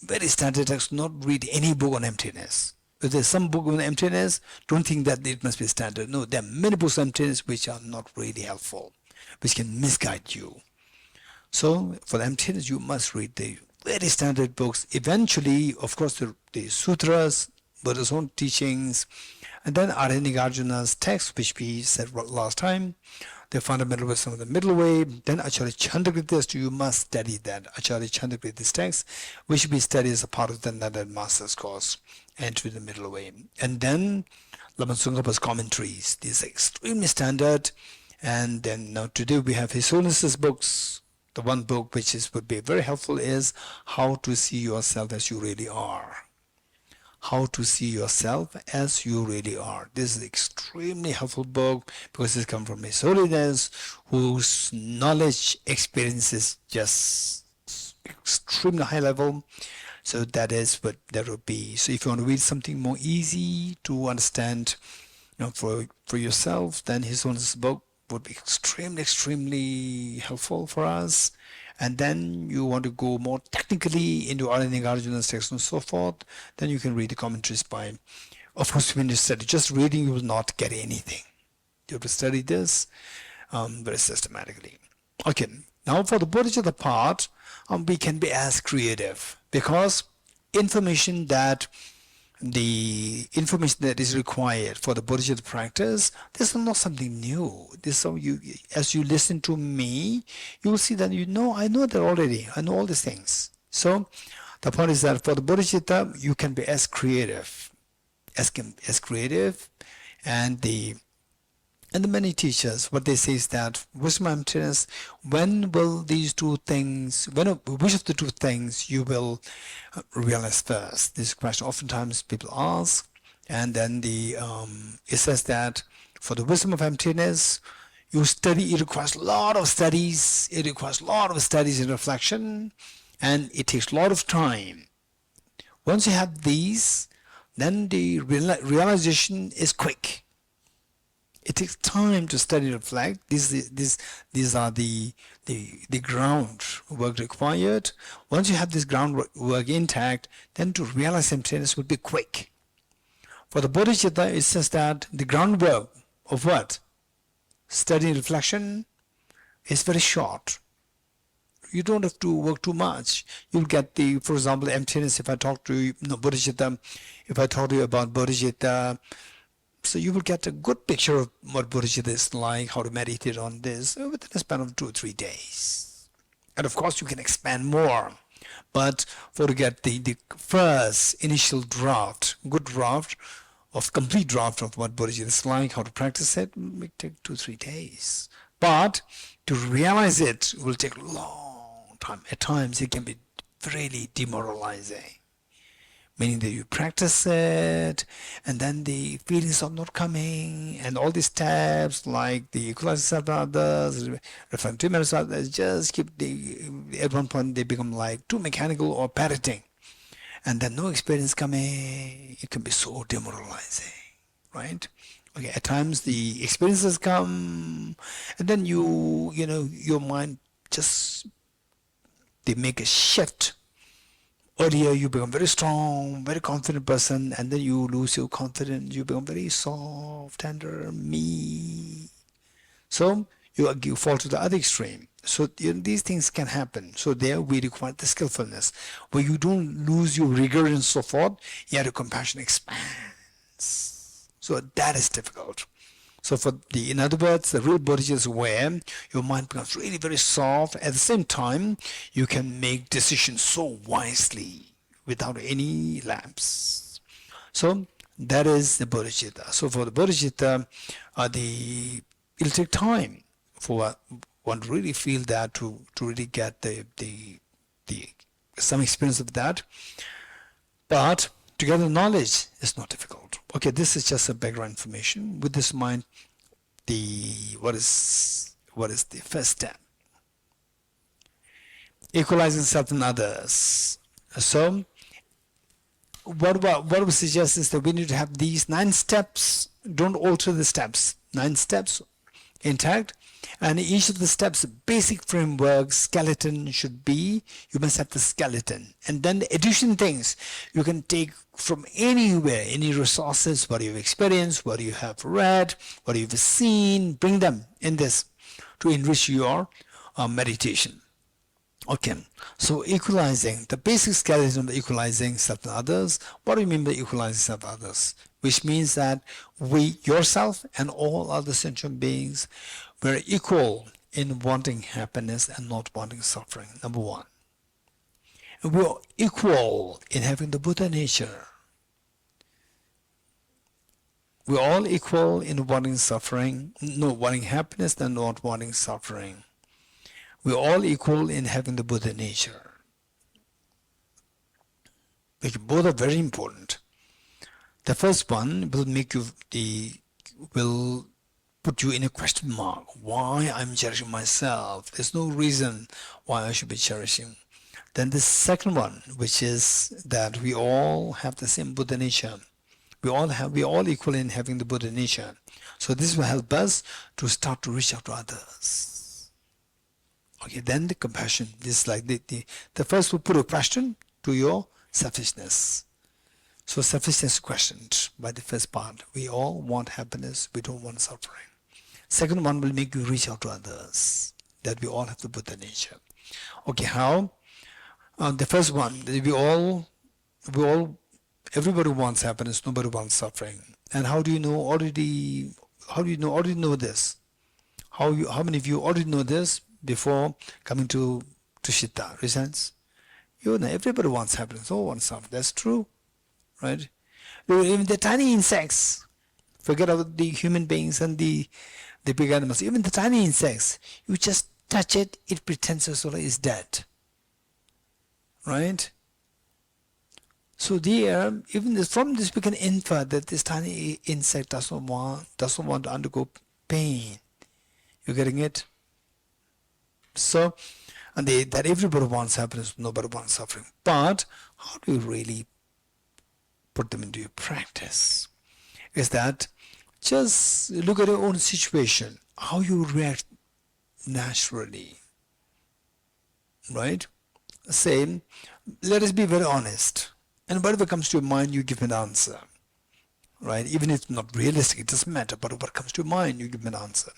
very standard text. Not read any book on emptiness. If there's some book on emptiness, don't think that it must be standard. No, there are many books on emptiness which are not really helpful, which can misguide you. So for the emptiness, you must read the very standard books. Eventually, of course, the sutras, Buddha's own teachings, and then Arjuna's text, which we said last time, the fundamental wisdom of the middle way. Then Acharya Chandrakrita's, you must study that. Acharya Chandrakrita's text, which we study as a part of the Nanda Master's course, Entry the Middle Way. And then Laman Tsongkhapa's commentaries. These are extremely standard. And then now today we have His Holiness's books. The one book which would be very helpful is How to See Yourself as You Really Are. How to See Yourself as You Really Are. This is an extremely helpful book because it's come from His Holiness, whose knowledge, experience is just extremely high level. So that is what that would be. So if you want to read something more easy to understand, for yourself, then His Holiness' book would be extremely helpful for us. And then you want to go more technically into Arjuna's text and so forth, then you can read the commentaries by, of course, when you study, just reading, you will not get anything. You have to study this very systematically. Okay, now for the Bodhisattva part, we can be as creative because the information that is required for the Bodhisattva practice, this is not something new. This is as you listen to me, you will see that I know that already. I know all these things. So the point is that for the Bodhisattva, you can be as creative, as creative, and the many teachers, what they say is that wisdom and emptiness, which of the two things you will realize first? This question oftentimes people ask, And then it says that for the wisdom of emptiness, you study. It requires a lot of studies. It requires a lot of studies and reflection, and it takes a lot of time. Once you have these, then the realization is quick. It takes time to study and reflect. These are the groundwork required. Once you have this groundwork intact, then to realize emptiness would be quick. For the bodhicitta, it says that the groundwork of what? Study and reflection is very short. You don't have to work too much. You'll get the, for example, emptiness. If I talk to you, bodhicitta, if I talk to you about bodhicitta, so you will get a good picture of what bodhicitta is like, how to meditate on this within a span of 2 or 3 days. And of course, you can expand more. But for to get the first initial draft, good draft, complete draft of what bodhicitta is like, how to practice it, may take 2 or 3 days. But to realize it will take a long time. At times, it can be really demoralizing. Meaning that you practice it, and then the feelings are not coming, and all these steps like the equalizing self and others, referring to others, just keep at one point they become like too mechanical or parroting, and then no experience coming. It can be so demoralizing, right? Okay, at times the experiences come, and then your mind just, they make a shift. Earlier you become very strong, very confident person, and then you lose your confidence. You become very soft, tender, me. So you fall to the other extreme. So these things can happen. So there we require the skillfulness, where you don't lose your rigor and so forth, yet your compassion expands. So that is difficult. So in other words, the real bodhicitta is where your mind becomes really very soft. At the same time, you can make decisions so wisely without any lapse. So that is the bodhicitta. So for the bodhicitta, it'll take time for one to really feel that, to really get the some experience of that. But to get the knowledge is not difficult. Okay, this is just a background information. With this in mind, what is the first step? Equalizing self and others. So what we suggest is that we need to have these 9 steps. Don't alter the steps. 9 steps intact, and each of the steps, basic framework skeleton should be, you must have the skeleton, and then the addition things you can take from anywhere, any resources, what you've experienced, what you have read, what you've seen, bring them in this to enrich your meditation. Okay, so equalizing, the basic skeleton of equalizing self and others. What do you mean by equalizing self and others? Which means that yourself and all other sentient beings, we're equal in wanting happiness and not wanting suffering, number one. And we're equal in having the Buddha nature. We're all equal in wanting wanting happiness and not wanting suffering. We're all equal in having the Buddha nature. Which both are very important. The first one will put you in a question mark. Why I'm cherishing myself? There's no reason why I should be cherishing. Then the second one, which is that we all have the same Buddha nature. We all equal in having the Buddha nature. So this will help us to start to reach out to others. Okay, then the compassion. This is like the first will put a question to your selfishness. So selfishness is questioned by the first part. We all want happiness. We don't want suffering. Second one will make you reach out to others. That we all have the Buddha nature. Okay, how? The first one, everybody wants happiness. Nobody wants suffering. And how do you know already know this? How many of you already know this before coming to Chitta? Results? You know, everybody wants happiness. No one wants suffering. That's true, right? Even the tiny insects, forget about the human beings and the big animals. Even the tiny insects, you just touch it, it pretends your soul is dead, right? So there, even this, from this we can infer that this tiny insect doesn't want to undergo pain. You're getting it? So, and that everybody wants happiness, nobody wants suffering. But how do you really put them into your practice? Is that just look at your own situation, how you react naturally, right? Say, let us be very honest. And whatever comes to your mind, you give an answer, right? Even if it's not realistic, it doesn't matter. But what comes to your mind, you give an answer.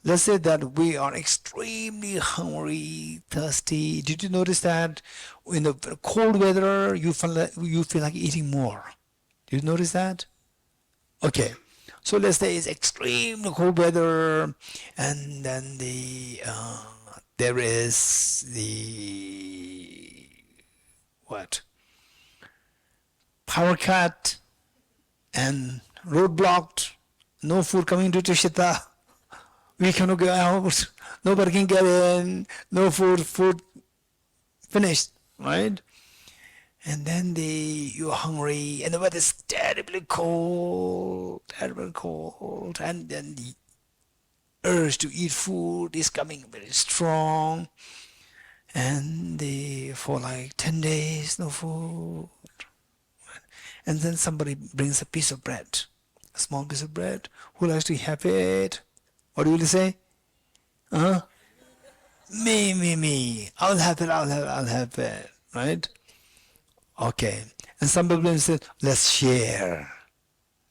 Let's say that we are extremely hungry, thirsty. Did you notice that in the cold weather, you feel like eating more? Did you notice that? Okay. So let's say it's extremely cold weather, and then there is the what? Power cut and road blocked, no food coming to Tushita, we cannot go out, nobody can get in, no food finished, right? And then you're hungry and the weather is terribly cold, and then the urge to eat food is coming very strong, and for like 10 days, no food. And then somebody brings a piece of bread, a small piece of bread. Who likes to have it? What do you say? Huh? Me. I'll have it. Right? Okay. And some people may say, let's share.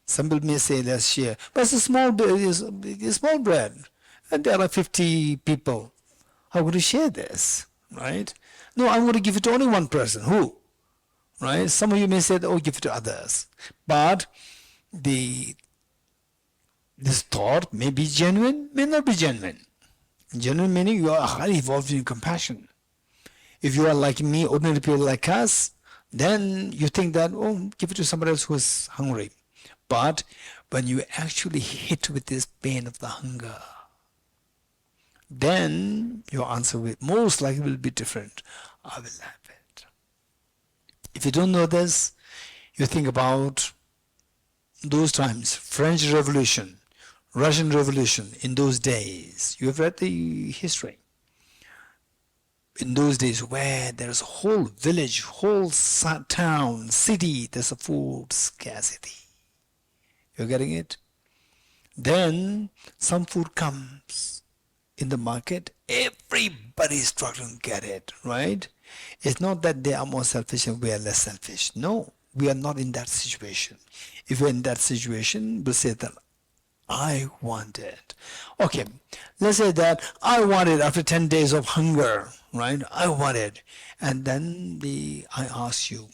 Some people may say, let's share. But it's a small bread. And there are 50 people. How would you share this? Right? No, I'm going to give it to only one person. Who? Right? Some of you may say, oh, give it to others. But this thought may be genuine, may not be genuine. Genuine meaning you are highly evolved in compassion. If you are like me, ordinary people like us, then you think that, oh, give it to somebody else who is hungry. But when you actually hit with this pain of the hunger, then your answer will most likely will be different. I will have it. If you don't know this, you think about those times, French Revolution, Russian Revolution, in those days. You have read the history. In those days where there's a whole village, whole town, city, there's a food scarcity. You're getting it? Then some food comes in the market, everybody's struggling to get it, right? It's not that they are more selfish and we are less selfish. No, we are not in that situation. If we're in that situation, we'll say that I want it. Okay, let's say that I want it after 10 days of hunger, right? I want it. And then I ask you,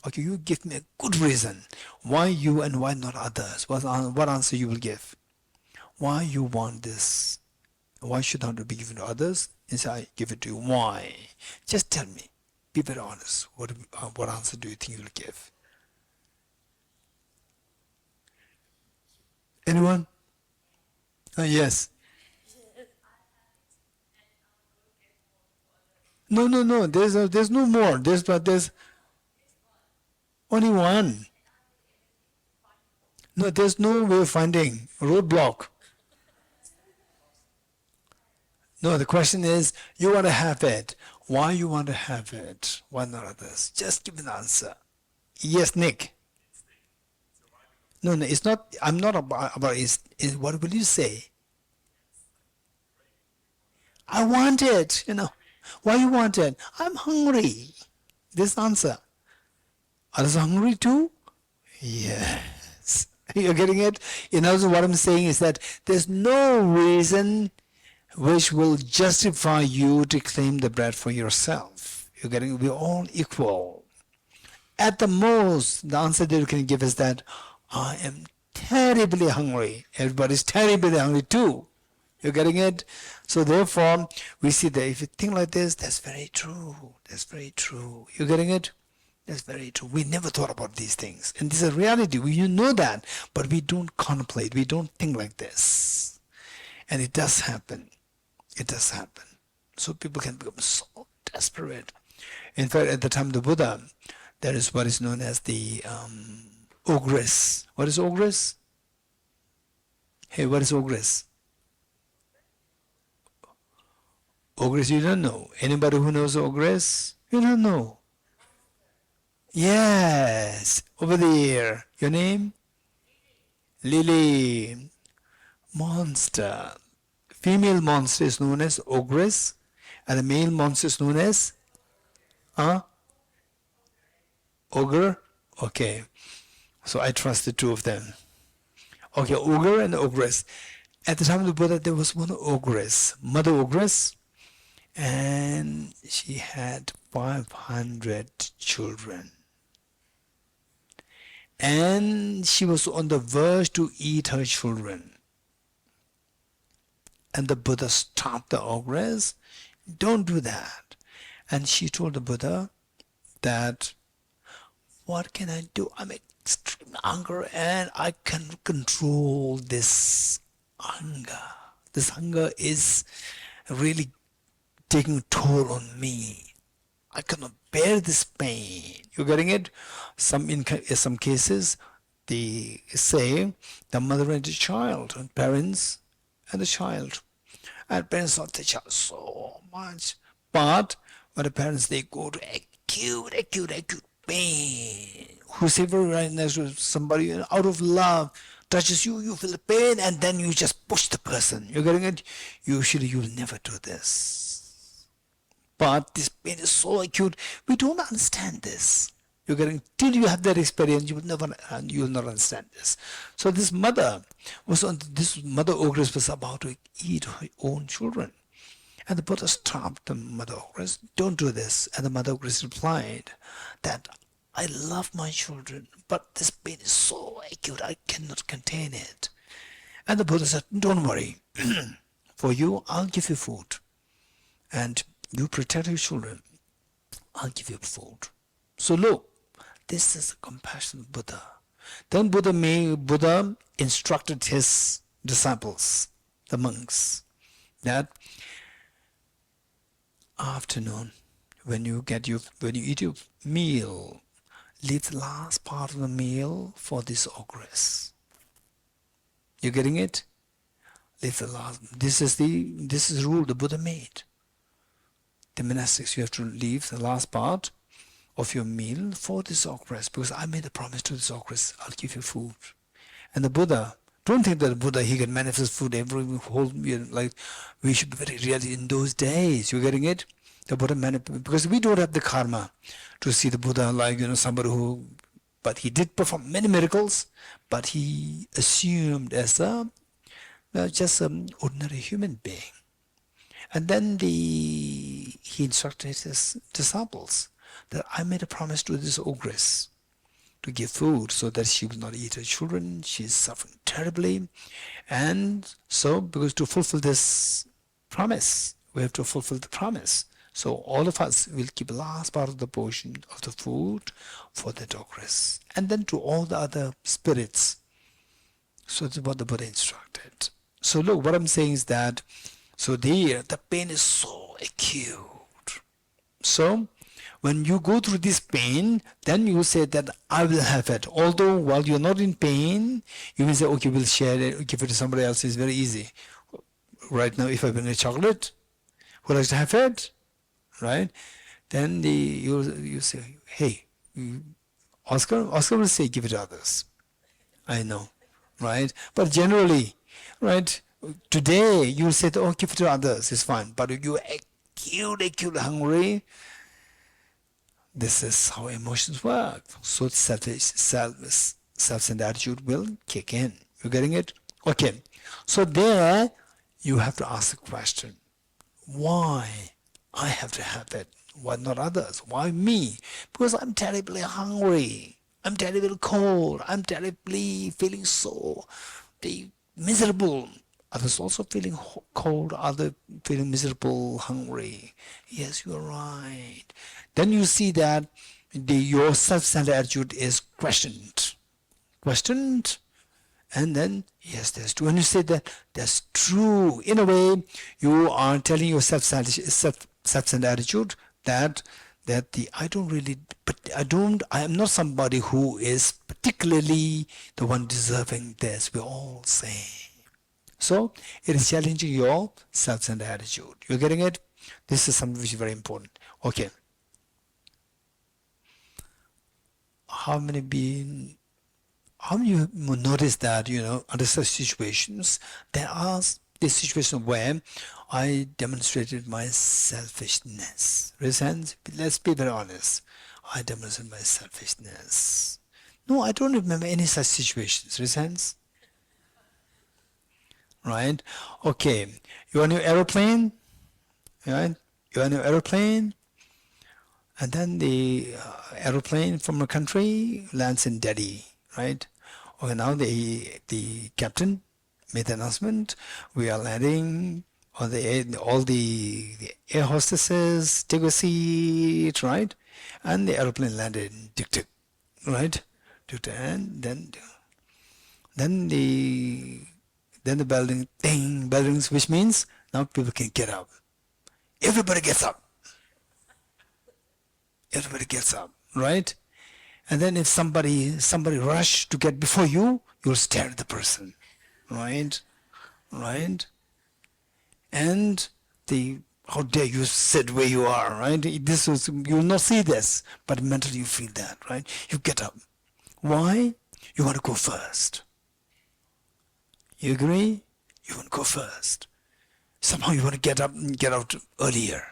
okay, you give me a good reason. Why you and why not others? What answer you will give? Why you want this? Why should not it be given to others? Instead, I give it to you. Why? Just tell me. Be very honest. What answer do you think you'll give? Anyone? Yes. No. There's no more. There's only one. No, there's no way of finding roadblock. No, the question is, you want to have it. Why you want to have it? Why not others? Just give an answer. Yes, Nick. No, it's not. I'm not about is what will you say? I want it. Why you want it? I'm hungry. This answer. Others hungry too? Yes. You're getting it? In other words, what I'm saying is that there's no reason which will justify you to claim the bread for yourself. You're getting, we're all equal. At the most, the answer that you can give is that I am terribly hungry. Everybody's terribly hungry too. You're getting it? So therefore, we see that if you think like this, that's very true. That's very true. You're getting it? That's very true. We never thought about these things. And this is a reality. We know that, but we don't contemplate. We don't think like this. And it does happen. It does happen. So people can become so desperate. In fact, at the time of the Buddha, That is what is known as the ogress. What is ogress? Hey, what is ogress? Ogress, you don't know. Anybody who knows ogress? You don't know. Yes, over there. Your name? Lily. Monster. Female monster is known as ogress, and the male monster is known as ogre. Okay, so I trust the two of them. Okay, ogre and ogress. At the time of the Buddha, there was one ogress, Mother Ogress, and she had 500 children. And she was on the verge to eat her children. And the Buddha stopped the ogress. Don't do that. And she told the Buddha that, what can I do? I'm extreme hunger and I can control this hunger. This hunger is really taking a toll on me. I cannot bear this pain. You getting it? In some cases, they say the mother and the child, and parents and the child. And parents love the child so much. But when the parents, they go to acute pain. Whosoever right next to somebody out of love touches you, you feel the pain, and then you just push the person. You're getting it? Usually you'll never do this. But this pain is so acute, we don't understand this. You're getting, till you have that experience, you will not understand this. So this mother ogress was about to eat her own children. And the Buddha stopped the mother ogress. Don't do this. And the mother ogress replied that, I love my children, but this pain is so acute, I cannot contain it. And the Buddha said, don't worry. For you, I'll give you food. And you protect your children, I'll give you food. So look, this is a compassionate Buddha. Then Buddha instructed his disciples, the monks, that afternoon, when you eat your meal, leave the last part of the meal for this ogress. You getting it? Leave the last. This is the rule the Buddha made. The monastics, you have to leave the last part of your meal for this ogress, because I made a promise to this ogress, I'll give you food. And the Buddha, don't think that the Buddha, he can manifest food every whole year, like we should be very real in those days. You're getting it? The Buddha because we don't have the karma to see the Buddha like, somebody who, but he did perform many miracles, but he assumed as just an ordinary human being. And then he instructed his disciples that I made a promise to this ogress to give food so that she will not eat her children. She is suffering terribly. And so, because to fulfill this promise, we have to fulfill the promise. So all of us will keep the last part of the portion of the food for the ogress. And then to all the other spirits. So that's what the Buddha instructed. So look, what I'm saying is that, so there, the pain is so acute. So, when you go through this pain, then you say that I will have it. Although while you're not in pain, you will say, okay, we'll share it, give it to somebody else. It's very easy. Right now, if I bring a chocolate, who likes to have it? Right? Then you say, hey, Oscar will say, give it to others. I know. Right? But generally, right, today you say, oh, give it to others, it's fine. But if you're acute hungry, this is how emotions work. So self-centered attitude will kick in. You getting it? Okay. So there you have to ask the question, why I have to have it? Why not others? Why me? Because I'm terribly hungry. I'm terribly cold. I'm terribly feeling so miserable. Others also feeling cold, others feeling miserable, hungry. Yes, you're right. Then you see that your self-centered attitude is questioned. And then, yes, that's true. When you say that, that's true. In a way, you are telling your self-centered attitude that that I am not somebody who is particularly the one deserving this. We're all same. So it is challenging your self-centered attitude. You're getting it? This is something which is very important. Okay. How many you notice that, under such situations, there are this situation where I demonstrated my selfishness. Raise let's be very honest. I demonstrated my selfishness. No, I don't remember any such situations. Raise right? Okay, you're on your aeroplane, right? You're on your aeroplane, and then the aeroplane from a country lands in Delhi, right? Okay, now the captain made the announcement. We are landing on all the air hostesses take a seat, right? And the aeroplane landed in Tuk, right? Tuk, and then the building ding buildings, which means now people can get up. Everybody gets up. Everybody gets up, right? And then if somebody rush to get before you, you'll stare at the person, right? Right? And how dare you sit where you are, right? You will not see this, but mentally you feel that, right? You get up. Why? You want to go first. You agree? You want to go first. Somehow you want to get out earlier.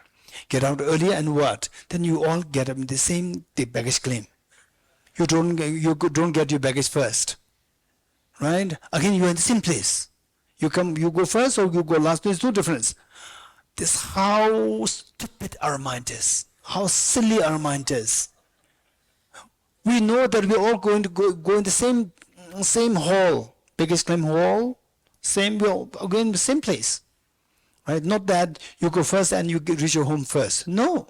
Get out earlier and what? Then you all get up in the baggage claim. You don't get your baggage first. Right? Again, you're in the same place. You go first or you go last, there's no difference. This is how stupid our mind is. How silly our mind is. We know that we're all going to go in the same hall, baggage claim hall, we're all going in the same place. Right? Not that you go first and you reach your home first. No.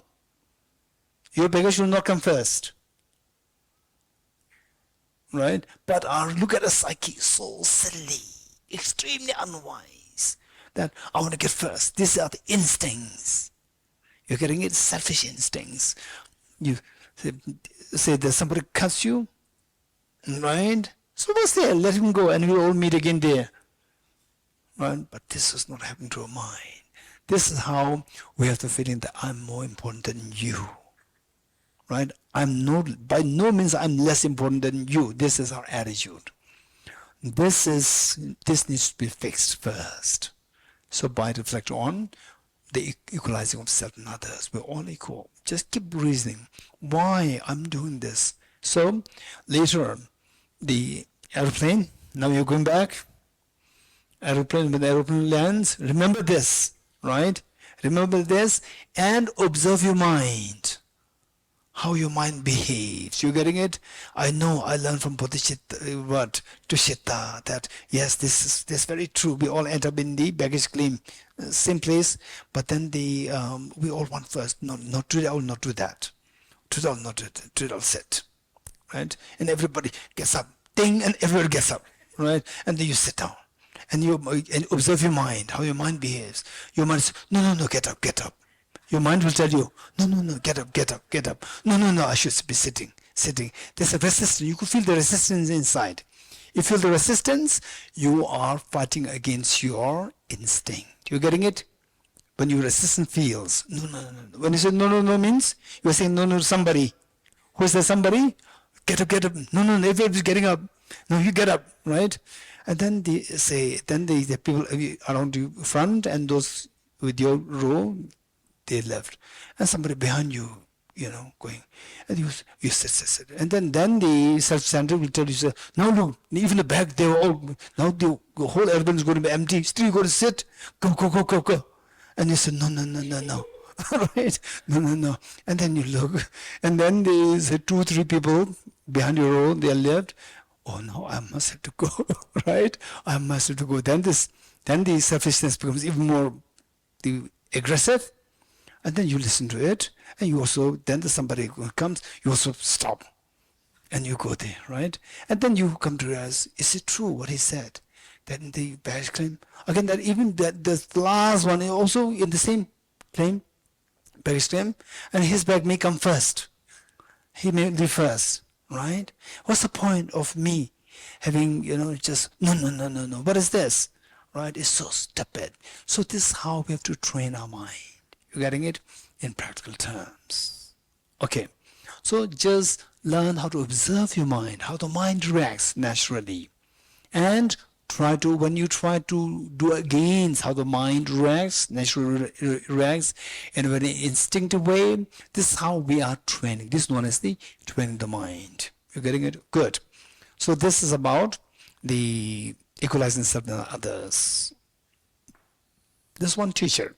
Your baggage will not come first. Right? But look at the psyche, so silly, extremely unwise, that I want to get first. These are the instincts. You're getting it? Selfish instincts. You say that somebody cuts you, right? So what's there? Let him go and we'll all meet again there. Right? But this is not happening to our mind. This is how we have the feeling that I'm more important than you. Right? By no means I'm less important than you. This is our attitude. This needs to be fixed first. So by reflecting on the equalizing of self and others, we're all equal. Just keep reasoning. Why I'm doing this? So later, the airplane, now you're going back. When the aeroplane lands, remember this, right? Remember this and observe your mind. How your mind behaves. You getting it? I know I learned from Bodhicitta, Tushita, that yes, this is very true. We all end up in the baggage claim, same place, but then we all want first. No, not today, I will not do that. Today I will not do that. Today I'll sit. Right? And everybody gets up. Ding, and everybody gets up. Right? And then you sit down. And observe your mind, how your mind behaves. Your mind says, no, get up. Your mind will tell you, no, get up. No, I should be sitting. There's a resistance. You could feel the resistance inside. You feel the resistance, you are fighting against your instinct. You're getting it? When your resistance feels, no. When you say no means, you're saying no to somebody. Who is that somebody? Get up. No, everybody's getting up. No, you get up, right? And then the people around you front and those with your row, they left. And somebody behind you, going. And you sit. And then the self-centered will tell you, now look, even the back, they were all, now the whole airplane is going to be empty. Still you got to sit. Go. And you say, no. Right? No. And then you look. And then there's 2-3 people behind your row, they are left. Oh no, I must have to go, right? I must have to go. Then the selfishness becomes even more aggressive, and then you listen to it, and you also, then somebody comes, you also stop, and you go there, right? And then you come to realize, is it true what he said? Then the baggage claim, again, that even the last one, also in the same claim, back extreme, and his back may come first. He may be first, right? What's the point of me having, just no, no, no, no, no. What is this? Right? It's so stupid. So this is how we have to train our mind. You getting it? In practical terms. Okay. So just learn how to observe your mind, how the mind reacts naturally. And when you try to do against how the mind reacts, naturally reacts in a very instinctive way, this is how we are training. This is known as the training the mind. You're getting it? Good. So this is about the equalizing self and others. This one teacher.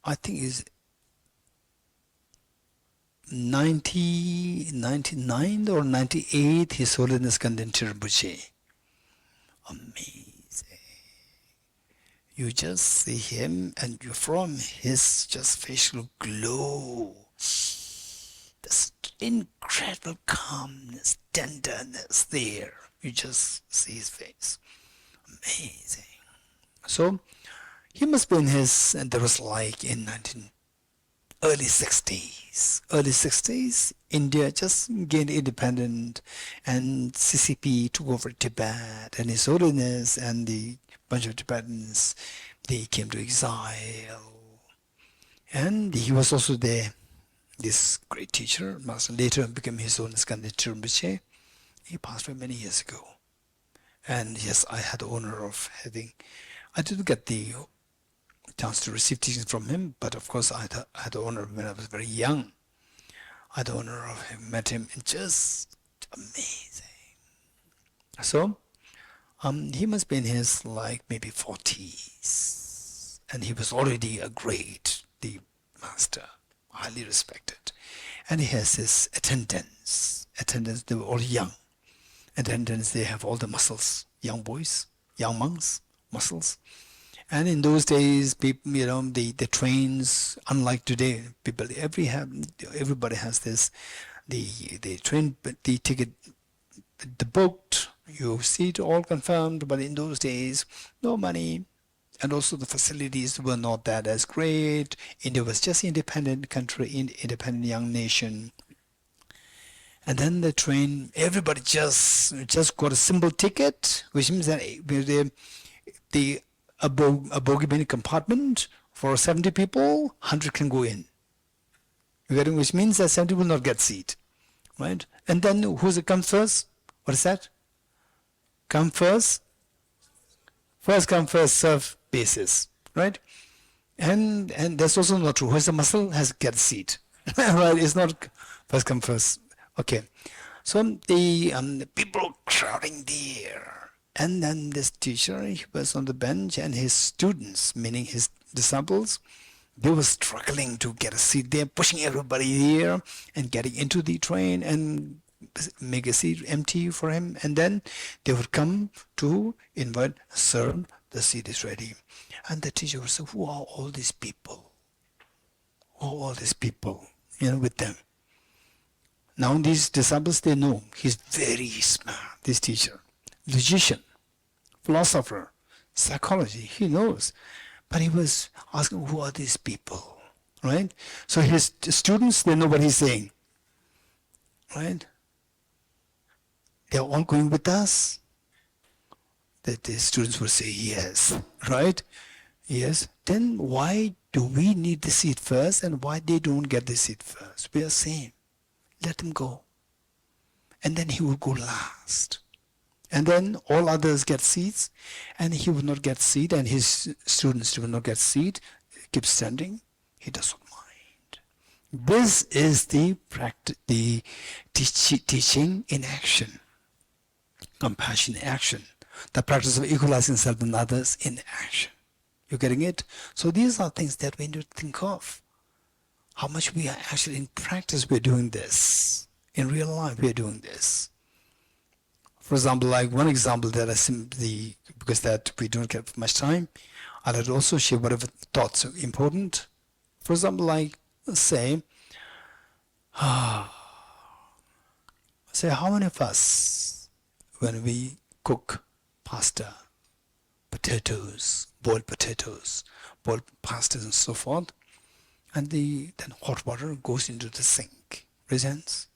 I think is 99 or 98, His Holiness Kandin Rinpoche. Amazing. You just see him and you from his just facial glow, this incredible calmness, tenderness there. You just see his face. Amazing. So he must be in his, and there was like in early 60s, India just gained independent, and CCP took over Tibet, and His Holiness and the bunch of Tibetans, they came to exile, and he was also there. This great teacher, master, later became His Holiness Kandin Rinpoche. He passed away many years ago, and yes, I had the honor of having. I didn't get the chance to receive teachings from him, but of course I had the honor when I was very young. I had the honor of having met him, and just amazing. So he must be in his like maybe 40s, and he was already a great, the master, highly respected, and he has his attendants. They were all young. Attendants, they have all the muscles, young boys, young monks, muscles. And in those days, people, the trains, unlike today, everybody has this, the train, the ticket, the booked, you see it all confirmed, but in those days, no money, and also the facilities were not that as great. India was just independent country, independent young nation. And then the train, everybody just got a simple ticket, which means that a bogie bin compartment for 70 people, 100 can go in. You getting? Which means that 70 will not get seat, right? And then who's it come first? What is that? Come first? First come, first serve basis, right? And that's also not true. Who's the muscle has get a seat, right? It's not first come first. Okay, so the people crowding there. And then this teacher, he was on the bench, and his students, meaning his disciples, they were struggling to get a seat there, pushing everybody there and getting into the train and make a seat empty for him. And then they would come to invite, sir, the seat is ready. And the teacher would say, who are all these people? Who are all these people, with them? Now these disciples, they know he's very smart, this teacher, logician, philosopher, psychology, he knows. But he was asking, who are these people, right? So his students, they know what he's saying, right? They're all going with us. That the students will say, yes, right? Yes. Then why do we need the seat first, and why they don't get the seat first? We are same. Let him go. And then he will go last. And then all others get seats, and he will not get seat, and his students will not get seat. Keep standing. He doesn't mind. This is the teaching in action. Compassion in action. The practice of equalizing self and others in action. You're getting it? So these are things that we need to think of. How much we are actually in practice, we're doing this. In real life, we're doing this. For example, like one example that I simply, because that we don't get much time, I'll also share whatever thoughts are important. For example, like, say how many of us, when we cook pasta, potatoes, boiled pastas and so forth, and then hot water goes into the sink. Presents,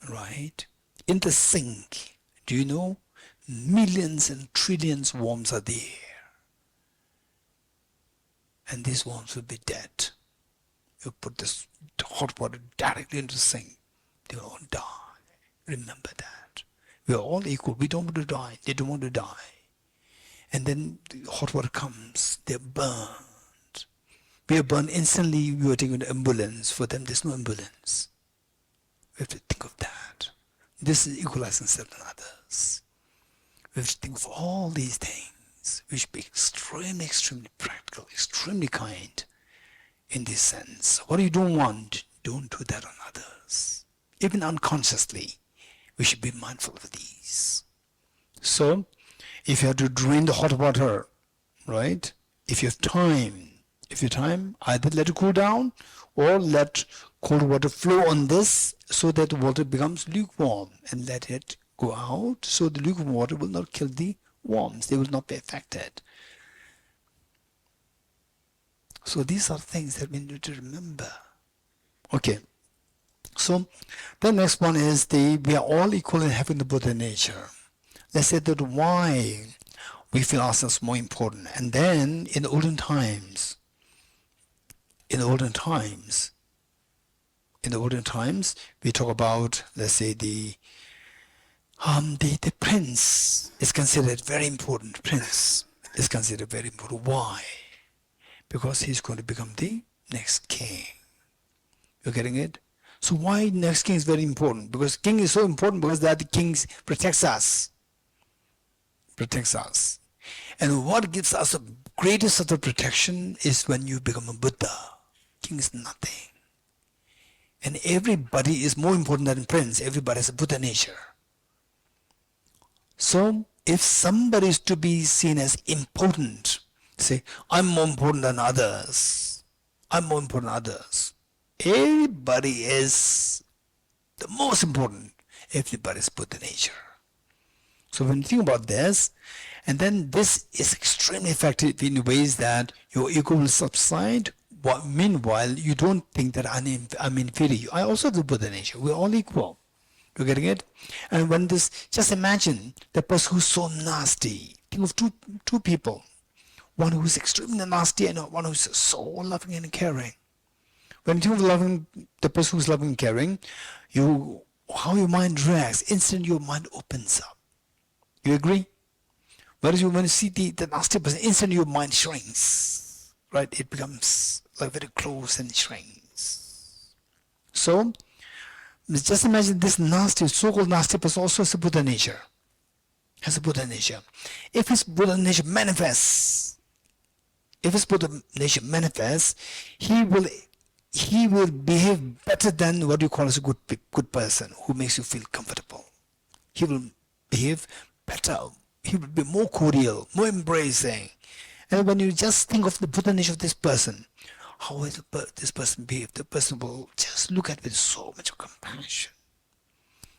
right? In the sink, do you know, millions and trillions worms are there, and these worms will be dead. You put this hot water directly into the sink, they will all die. Remember that. We are all equal. We don't want to die. They don't want to die. And then the hot water comes, they're burned. We are burned instantly. We are taken to ambulance. For them, there's no ambulance. We have to think of that. This is equalizing self and others. We have to think of all these things. We should be extremely, extremely practical, extremely kind in this sense. What you don't want, don't do that on others. Even unconsciously, we should be mindful of these. So, if you have to drain the hot water, right? If you have time, either let it cool down or let cold water flow on this so that the water becomes lukewarm, and let it go out so the lukewarm water will not kill the worms. They will not be affected. So these are things that we need to remember. Okay. So the next one is we are all equal in having the Buddha nature. Let's say that why we feel ourselves more important. And then in the olden times, we talk about, let's say, the prince is considered very important. Prince is considered very important. Why? Because he's going to become the next king. You're getting it? So why next king is very important? Because king is so important because that the king protects us. And what gives us the greatest sort of protection is when you become a Buddha. King is nothing. And everybody is more important than prince. Everybody has a Buddha nature. So if somebody is to be seen as important, say, I'm more important than others. Everybody is the most important. Everybody is Buddha nature. So when you think about this, and then this is extremely effective in ways that your ego will subside. Meanwhile, you don't think that I'm inferior. I also have the Buddha nature. We're all equal. You're getting it? And when just imagine the person who's so nasty. Think of two people. One who's extremely nasty and one who's so loving and caring. When you think of the person who's loving and caring, how your mind reacts, instantly your mind opens up. You agree? Whereas when you see the nasty person, instantly your mind shrinks. Right? It becomes like very close and shrinks. So, just imagine this so-called nasty person also has a Buddha nature. If his Buddha nature manifests, he will behave better than what you call as a good person who makes you feel comfortable. He will behave better. He will be more cordial, more embracing. And when you just think of the Buddha nature of this person, how will this person behave? The person will just look at it with so much compassion.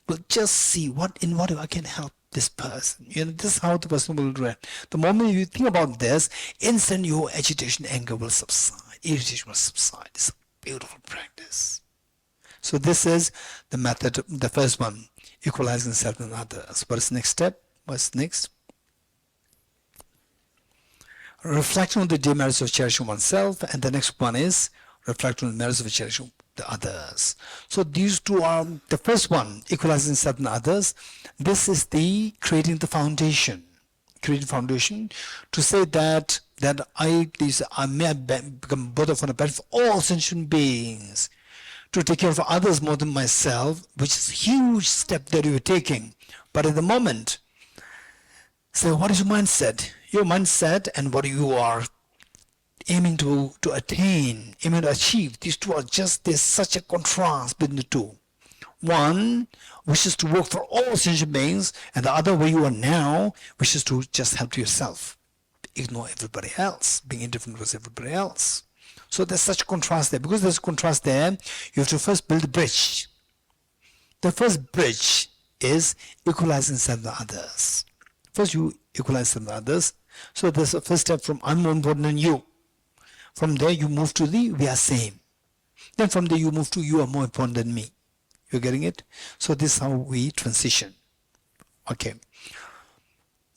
Will just see in what way I can help this person. This is how the person will react. The moment you think about this, instantly your agitation, anger will subside, irritation will subside. It's a beautiful practice. So this is the method, the first one, equalizing self and others. What is the next step? What's next? Reflecting on the demerits of cherishing oneself, and the next one is reflecting on the merits of cherishing the others. So these two are the first one, equalizing self and others. This is the creating the foundation. To say that I may become Buddha for the benefit of all sentient beings, to take care of others more than myself, which is a huge step that you're taking. But at the moment, so what is your mindset? Your mindset and what you are aiming to attain, aiming to achieve, these two are there's such a contrast between the two. One wishes to work for all sentient beings, and the other, where you are now, wishes to just help yourself, ignore everybody else, being indifferent with everybody else. So there's such a contrast there. Because there's a contrast there, you have to first build a bridge. The first bridge is equalizing self and others. First, you equalize with others. So there's a first step from I'm more important than you. From there, you move to the we are same. Then from there, you move to you are more important than me. You're getting it? So this is how we transition. Okay.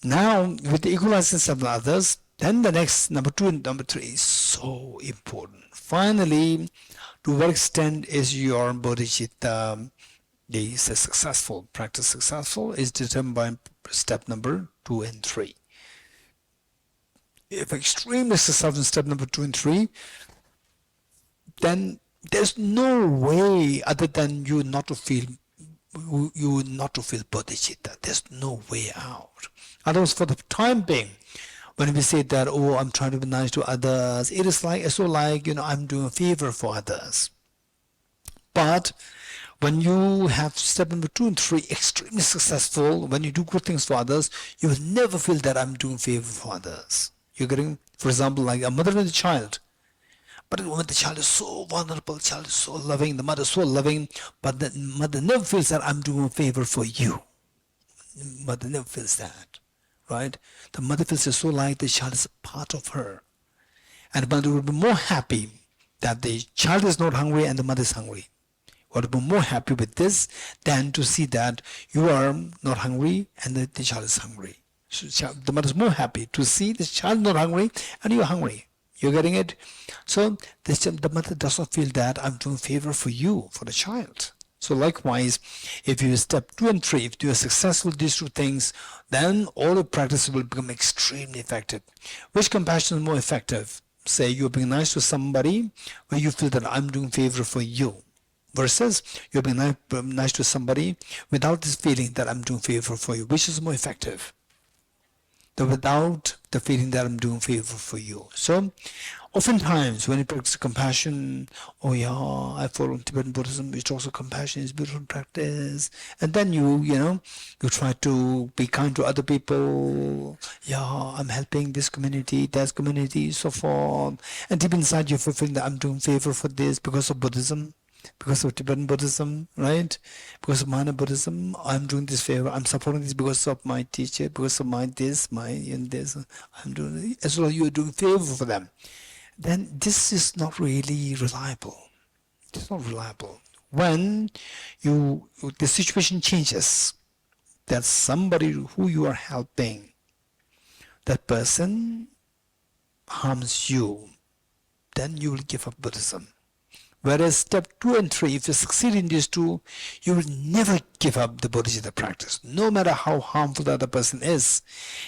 Now, with the equalizing of the others, then the next number 2 and number 3 is so important. Finally, to what extent is your bodhicitta is successful? Practice successful is determined by step number 2 and 3. If extremely successful in step number 2 and 3, then there's no way other than you not to feel bodhicitta. There's no way out. Otherwise, for the time being, when we say that, oh, I'm trying to be nice to others, it is like I'm doing a favor for others. But when you have step number 2 and 3 extremely successful, when you do good things for others, you will never feel that I'm doing favor for others. You're getting, for example, like a mother and a child. But when the child is so vulnerable, the child is so loving, the mother is so loving, but the mother never feels that I'm doing a favor for you. Mother never feels that, right? The mother feels it's so like the child is a part of her. And the mother will be more happy that the child is not hungry and the mother is hungry. Will be more happy with this than to see that you are not hungry and the child is hungry. So the mother is more happy to see the child not hungry and you are hungry. You're getting it? So the mother does not feel that I'm doing favor for you, for the child. So likewise, if you step 2 and 3, if you are successful these 2 things, then all the practice will become extremely effective. Which compassion is more effective? Say you're being nice to somebody where you feel that I'm doing favor for you, versus you're being nice to somebody without this feeling that I'm doing favor for you. Which is more effective? Without the feeling that I'm doing favor for you. So oftentimes when you practice compassion, oh yeah, I follow Tibetan Buddhism, which also compassion is beautiful practice, and then you try to be kind to other people. Yeah, I'm helping this community, that community, so forth, and deep inside you're feeling that I'm doing favor for this because of Buddhism, because of Tibetan Buddhism, right? Because of Mahayana Buddhism, I'm doing this favor. I'm supporting this because of my teacher, because of my this. I'm doing it. As well as you're doing favor for them. Then this is not really reliable. It's not reliable. When the situation changes, that somebody who you are helping, that person harms you, then you will give up Buddhism. Whereas step 2 and 3, if you succeed in these 2, you will never give up the bodhicitta practice, no matter how harmful the other person is.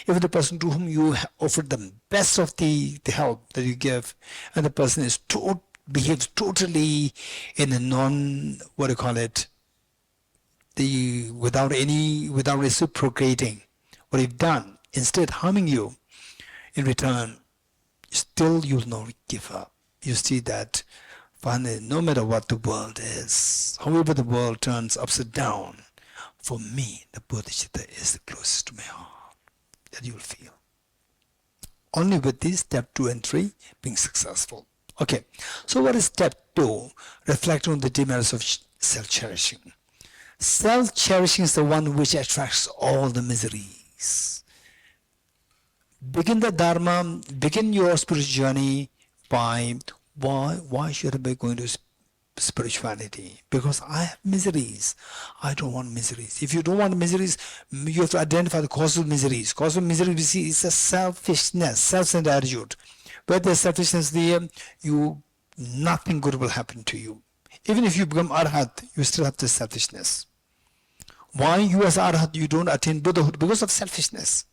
If the person to whom you offered the best of the help that you give, and the person is behaves totally in a without reciprocating what you've done, instead harming you in return, still you will not give up. You see that finally, no matter what the world is, however the world turns upside down, for me, the bodhicitta is the closest to my heart that you will feel. Only with these step 2 and 3 being successful. Okay, so what is step 2? Reflect on the demerits of self-cherishing. Self-cherishing is the one which attracts all the miseries. Begin the Dharma, begin your spiritual journey by why should I be going to spirituality? Because I have miseries. I don't want miseries. If you don't want miseries, you have to identify the cause of miseries. Cause of misery, we see, is a selfishness, self-centered attitude. Where there's selfishness there, nothing good will happen to you. Even if you become arhat, you still have this selfishness. Why you as arhat, you don't attain Buddhahood? Because of selfishness.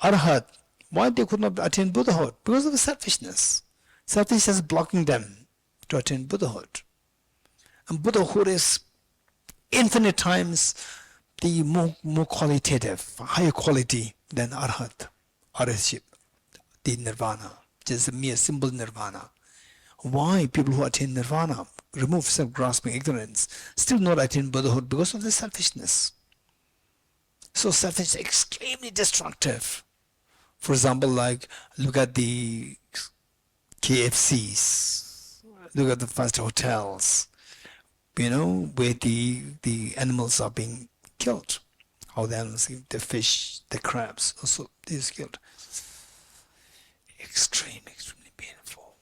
Arhat, why they could not attain Buddhahood? Because of the selfishness. Selfishness is blocking them to attain Buddhahood. And Buddhahood is infinite times the more qualitative, higher quality than Arhat, Arhatship, the Nirvana, just a mere symbol Nirvana. Why people who attain Nirvana, remove self-grasping ignorance, still not attain Buddhahood? Because of the selfishness. So selfishness is extremely destructive. For example, like look at the KFCs, look at the fast hotels, where the animals are being killed. How the animals, the fish, the crabs, also these killed. Extremely painful.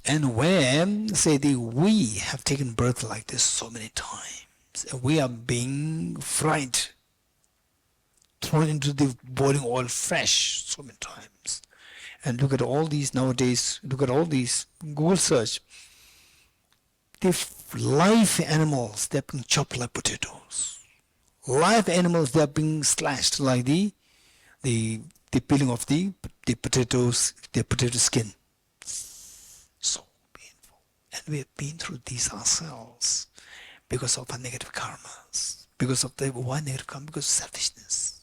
And when, say, we have taken birth like this so many times, we are being fried, thrown into the boiling oil fresh so many times. And look at all these nowadays, look at all these, Google search, the live animals, they're being chopped like potatoes. Live animals, they're being slashed like the peeling of the potatoes, the potato skin. So painful. And we have been through these ourselves because of our negative karmas. Because of why negative karma? Because of selfishness.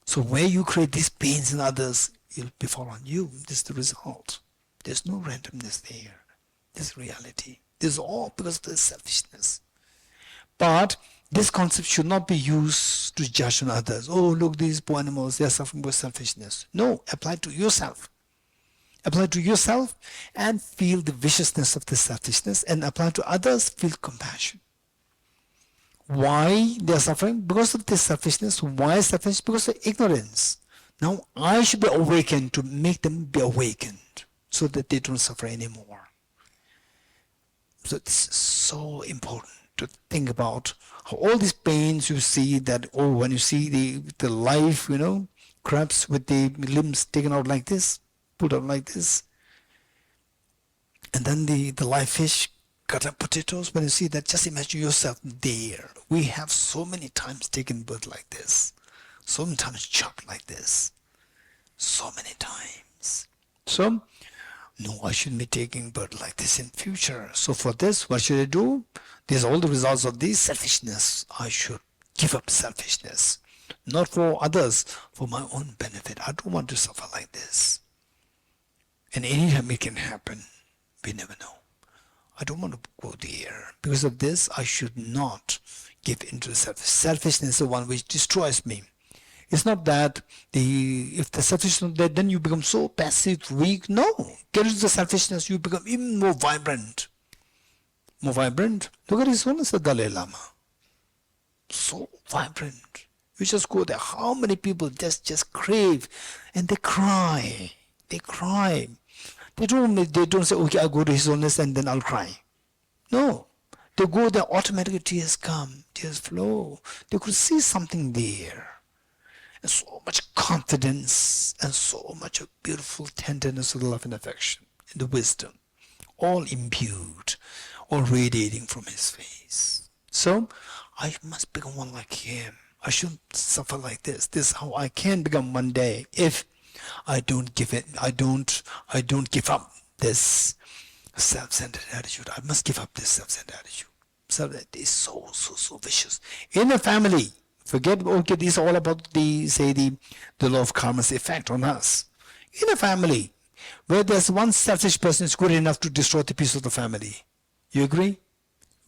So where you create these pains in others, it'll befall on you. This is the result. There's no randomness there. This is reality. This is all because of the selfishness. But this concept should not be used to judge on others. Oh, look, these poor animals, they are suffering with selfishness. No, apply to yourself. Apply to yourself and feel the viciousness of the selfishness, and apply to others, feel compassion. Why they are suffering? Because of this selfishness. Why selfishness? Because of ignorance. Now I should be awakened to make them be awakened so that they don't suffer anymore. So it's so important to think about how all these pains you see, that when you see the live, crabs with the limbs taken out like this, pulled out like this, and then the live fish cut up potatoes, when you see that, just imagine yourself there. We have so many times taken birth like this, so many times chopped like this, so many times. So no, I shouldn't be taking birth like this in future. So for this, what should I do? These are all the results of this selfishness. I should give up selfishness, not for others, for my own benefit. I don't want to suffer like this. And anytime it can happen, we never know. I don't want to go there. Because of this, I should not give into selfishness is the one which destroys me. It's not that if the selfishness, then you become so passive, weak. No, get into the selfishness, you become even more vibrant. More vibrant. Look at His Holiness the Dalai Lama. So vibrant. You just go there. How many people just crave, and they cry. They cry. They don't say, okay, I'll go to His Holiness and then I'll cry. No. They go there, automatically tears come, tears flow. They could see something there. And so much confidence and so much of beautiful tenderness of love and affection and the wisdom, all imbued, all radiating from His face. So I must become one like Him. I shouldn't suffer like this. This is how I can become one day if I don't give give up this self-centered attitude. I must give up this self-centered attitude. So that is so vicious. In a family, forget, okay, this is all about the law of karma's effect on us. In a family, where there's one selfish person is good enough to destroy the peace of the family. You agree?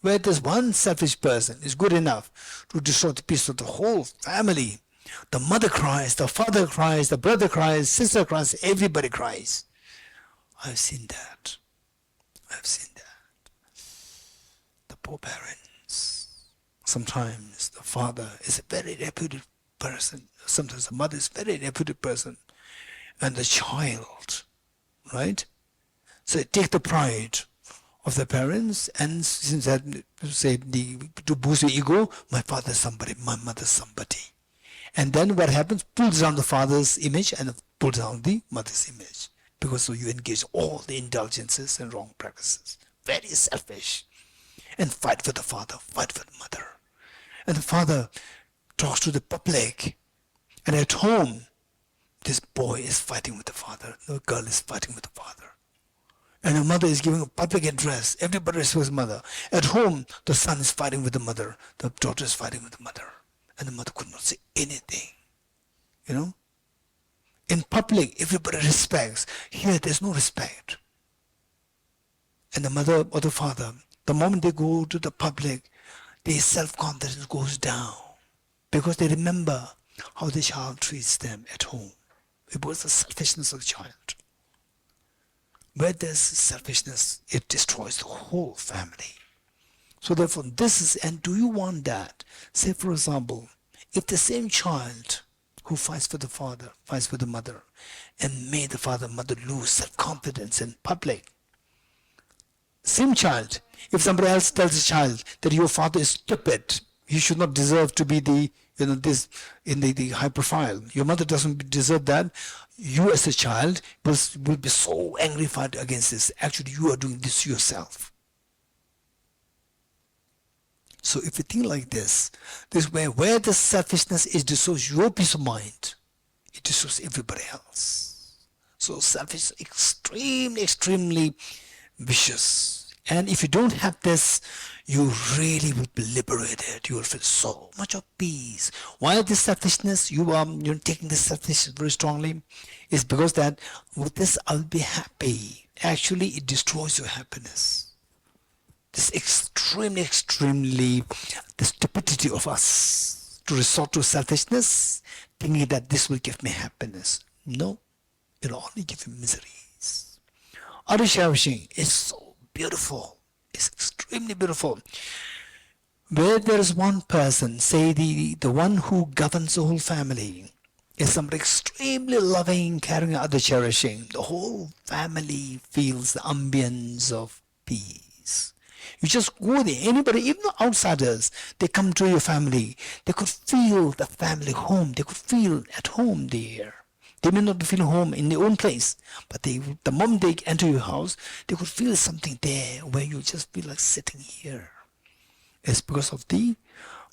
Where there's one selfish person is good enough to destroy the peace of the whole family. The mother cries, the father cries, the brother cries, sister cries, everybody cries. I've seen that. I've seen that. The poor parents. Sometimes the father is a very reputed person. Sometimes the mother is a very reputed person. And the child, right? So they take the pride of the parents, and since that, say, to boost your ego, my father is somebody, my mother is somebody. And then what happens? Pulls down the father's image and pulls down the mother's image. Because so you engage all the indulgences and wrong practices. Very selfish. And fight for the father, fight for the mother. And the father talks to the public. And at home, this boy is fighting with the father. The girl is fighting with the father. And the mother is giving a public address. Everybody respects the mother. At home, the son is fighting with the mother. The daughter is fighting with the mother. And the mother could not say anything. In public, everybody respects. Here, there's no respect. And the mother or the father, the moment they go to the public, their self-confidence goes down. Because they remember how the child treats them at home. It was the selfishness of the child. Where there's selfishness, it destroys the whole family. So therefore, this is, and do you want that? Say, for example, if the same child who fights for the father, fights for the mother, and made the father and mother lose self-confidence in public, same child, if somebody else tells a child that your father is stupid, he should not deserve to be the, this, in the high profile, your mother doesn't deserve that, you as a child will be so angry fight against this. Actually, you are doing this yourself. So if you think like this is where the selfishness is destroys your peace of mind, it destroys everybody else. So selfish is extremely vicious. And if you don't have this, you really will be liberated. You will feel so much of peace. Why this selfishness? You're taking this selfishness very strongly. Is because that with this I'll be happy. Actually, it destroys your happiness. This extremely the stupidity of us to resort to selfishness, thinking that this will give me happiness. No, it'll only give you miseries. Other cherishing is so beautiful. It's extremely beautiful. Where there is one person, say the one who governs the whole family, is somebody extremely loving, caring, other cherishing. The whole family feels the ambience of peace. You just go there, anybody, even outsiders, they come to your family, they could feel the family home, they could feel at home there. They may not be feeling home in their own place, but the moment they enter your house, they could feel something there where you just feel like sitting here. It's because of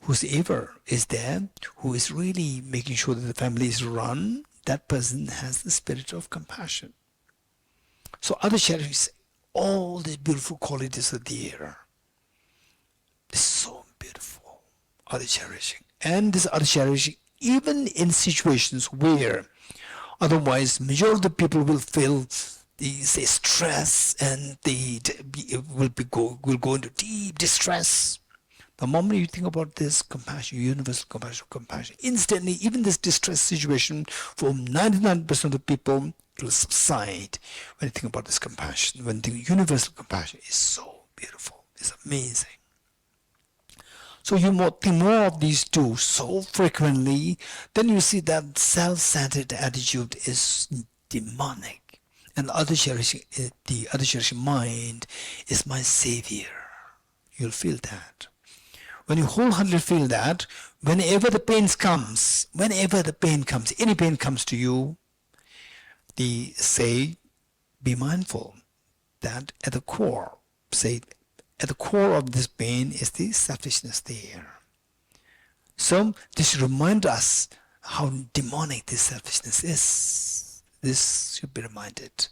whosoever is there, who is really making sure that the family is run, that person has the spirit of compassion. So other charities, all the beautiful qualities are there. It's so beautiful. Other cherishing. And this other cherishing, even in situations where otherwise majority of the people will feel say stress and will go into deep distress. The moment you think about this compassion, universal compassion, instantly, even this distress situation for 99% of the people, it will subside when you think about this compassion. When you think universal compassion is so beautiful, it's amazing. So you think more of these two so frequently, then you see that self-centered attitude is demonic, and the other cherishing mind is my savior. You'll feel that. When you wholeheartedly feel that, whenever the pain comes, any pain comes to you, be mindful that at the core of this pain is the selfishness there. So this should remind us how demonic this selfishness is. This should be reminded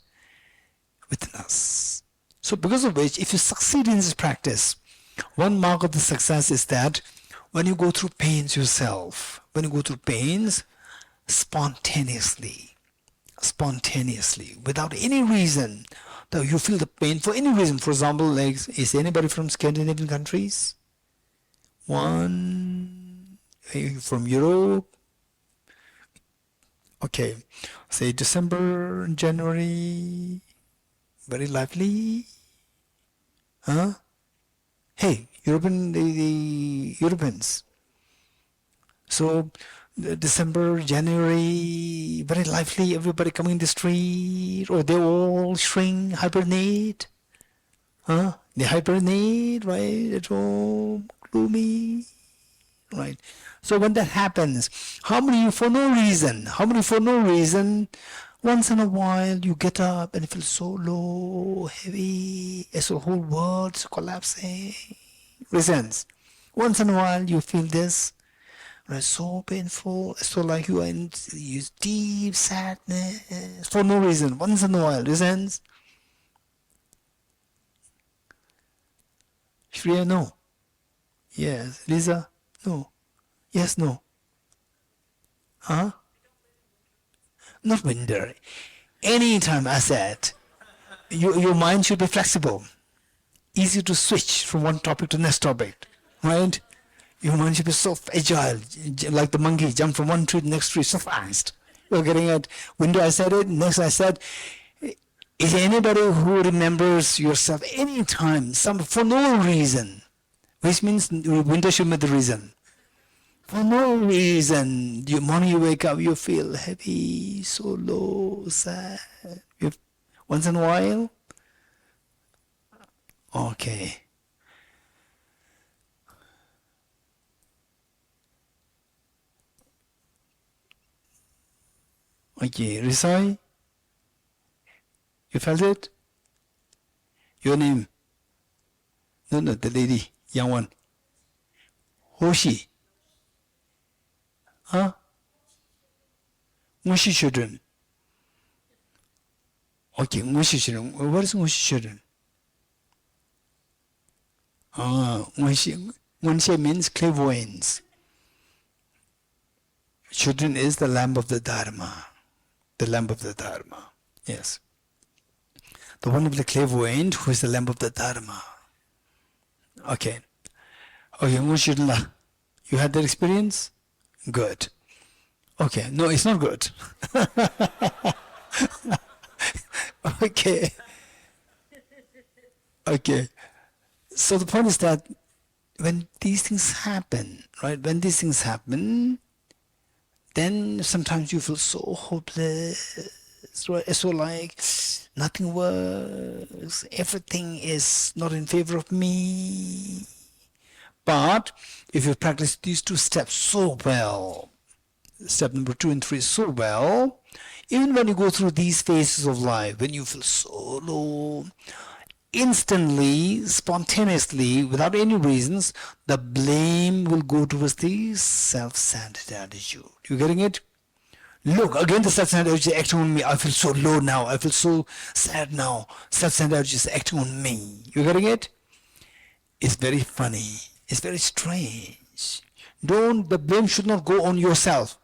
within us. So because of which, if you succeed in this practice, one mark of the success is that when you go through pains yourself, spontaneously, without any reason, though you feel the pain for any reason. For example, like, is anybody from Scandinavian countries? One, from Europe? Okay, say December, January, very lively, huh? Hey, the Europeans. So December, January, very lively, everybody coming in the street, or they all hibernate. Huh? They hibernate, right? At home, gloomy, right? So when that happens, how many for no reason, once in a while you get up and you feel so low, heavy, as the whole world's collapsing. Reasons. Once in a while you feel this, right, so painful, so like you are in deep sadness for no reason. Once in a while, reasons. Shreya, no. Yes. Lisa, no. Yes, no. Huh? Not winter. Anytime, I said, your mind should be flexible, easy to switch from one topic to next topic, right? Your mind should be so agile, like the monkey, jump from one tree to the next tree so fast. You're getting it. Winter, I said it. Next, I said, is anybody who remembers yourself anytime, for no reason, which means winter should be the reason. For no reason. The morning you wake up, you feel heavy, so low, sad. Once in a while? Okay. Okay, Risai? You felt it? Your name? No, the lady, young one. Hoshi. Huh? Mushi children. Okay, Mushi children. What is Mushi children? Mushi means clairvoyance. Children is the lamp of the Dharma. The lamp of the Dharma. Yes. The one of the clairvoyant who is the lamp of the Dharma. Okay. Okay, Mushidullah. You had that experience? Good. Okay. No, it's not good. Okay. Okay. So the point is that when these things happen, right? When these things happen, then sometimes you feel so hopeless, right? So like nothing works, everything is not in favor of me. But if you practice these two steps so well, step number 2 and 3 so well, even when you go through these phases of life, when you feel so low, instantly, spontaneously, without any reasons, the blame will go towards the self-centered attitude. You getting it? Look, again the self-centered attitude is acting on me. I feel so low now. I feel so sad now. Self-centered attitude is acting on me. You getting it? It's very funny. It's very strange. The blame should not go on yourself.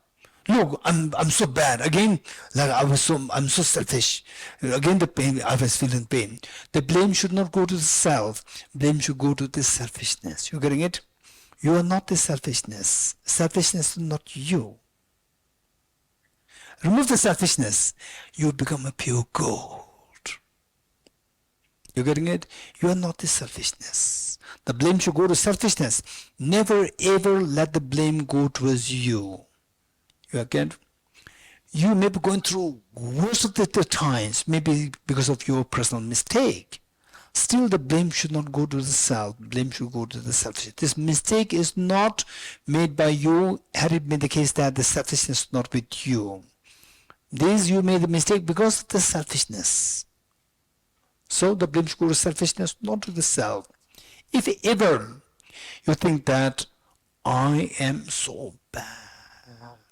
Look, I'm so bad. Again, like I'm so selfish. Again, the pain, I was feeling pain. The blame should not go to the self. Blame should go to the selfishness. You getting it? You are not the selfishness. Selfishness is not you. Remove the selfishness. You become a pure gold. You getting it? You are not the selfishness. The blame should go to selfishness. Never ever let the blame go towards you. You get? You may be going through worst of the times, maybe because of your personal mistake. Still, the blame should not go to the self. Blame should go to the selfish. This mistake is not made by you. Had it been the case that the selfishness is not with you, you made the mistake because of the selfishness. So the blame should go to selfishness, not to the self. If ever you think that I am so bad,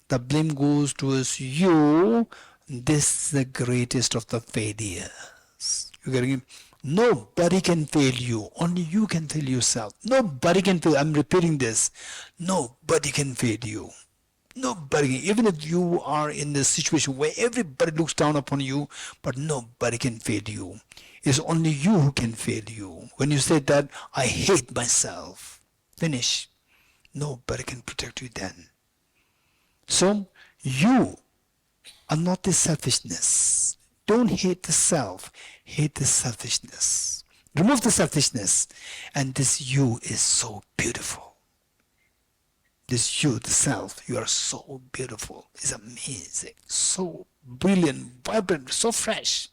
the blame goes towards you, this is the greatest of the failures. You getting it? Nobody can fail you. Only you can fail yourself. Nobody can fail. I'm repeating this. Nobody can fail you. Nobody, even if you are in a situation where everybody looks down upon you, but nobody can fail you. It's only you who can fail you. When you say that, I hate myself, finish. Nobody can protect you then. So, you are not the selfishness. Don't hate the self, hate the selfishness. Remove the selfishness, and this you is so beautiful. This you, the self, you are so beautiful. It's amazing, so brilliant, vibrant, so fresh.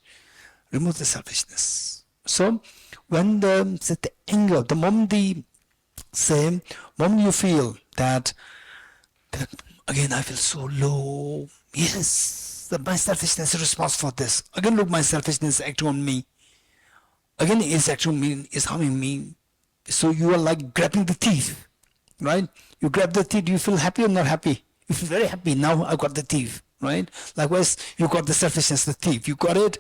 Remove the selfishness. So, when the anger, the moment moment you feel that again I feel so low. Yes, my selfishness is responsible for this. Again, look, my selfishness is acting on me. Again, it's acting on me, is harming me. So you are like grabbing the teeth, right? You grab the teeth, you feel happy or not happy? You feel very happy. Now I got the teeth, right? Likewise, you got the selfishness, the thief. You got it.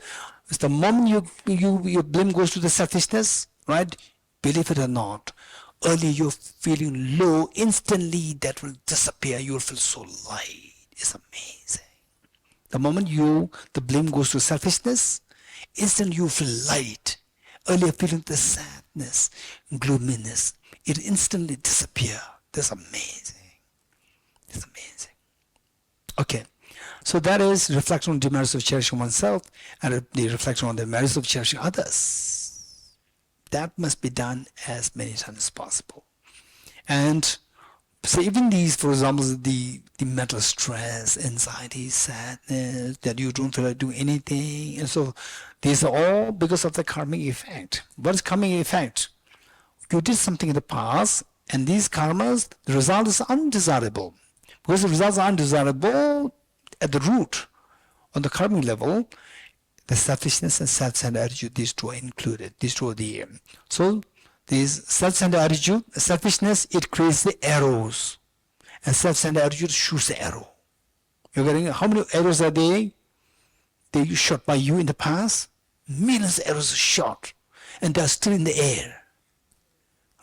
It's the moment your blame goes to the selfishness, right? Believe it or not, early you're feeling low, instantly that will disappear. You'll feel so light. It's amazing. The moment the blame goes to selfishness, instantly you feel light. Earlier feeling the sadness, gloominess, it instantly disappears. That's amazing. It's amazing. Okay. So that is reflection on the merits of cherishing oneself and the reflection on the merits of cherishing others. That must be done as many times as possible. And so even these, for example, the mental stress, anxiety, sadness, that you don't feel like doing anything, and so these are all because of the karmic effect. What is karmic effect? You did something in the past, and these karmas, the result is undesirable. Because the results are undesirable at the root, on the karmic level, the selfishness and self-centered attitude, these two are included. These two are the so this self-centered attitude, selfishness, it creates the arrows, and self-centered attitude shoots the arrow. You're getting how many arrows are they shot by you in the past? Millions of arrows are shot, and they're still in the air,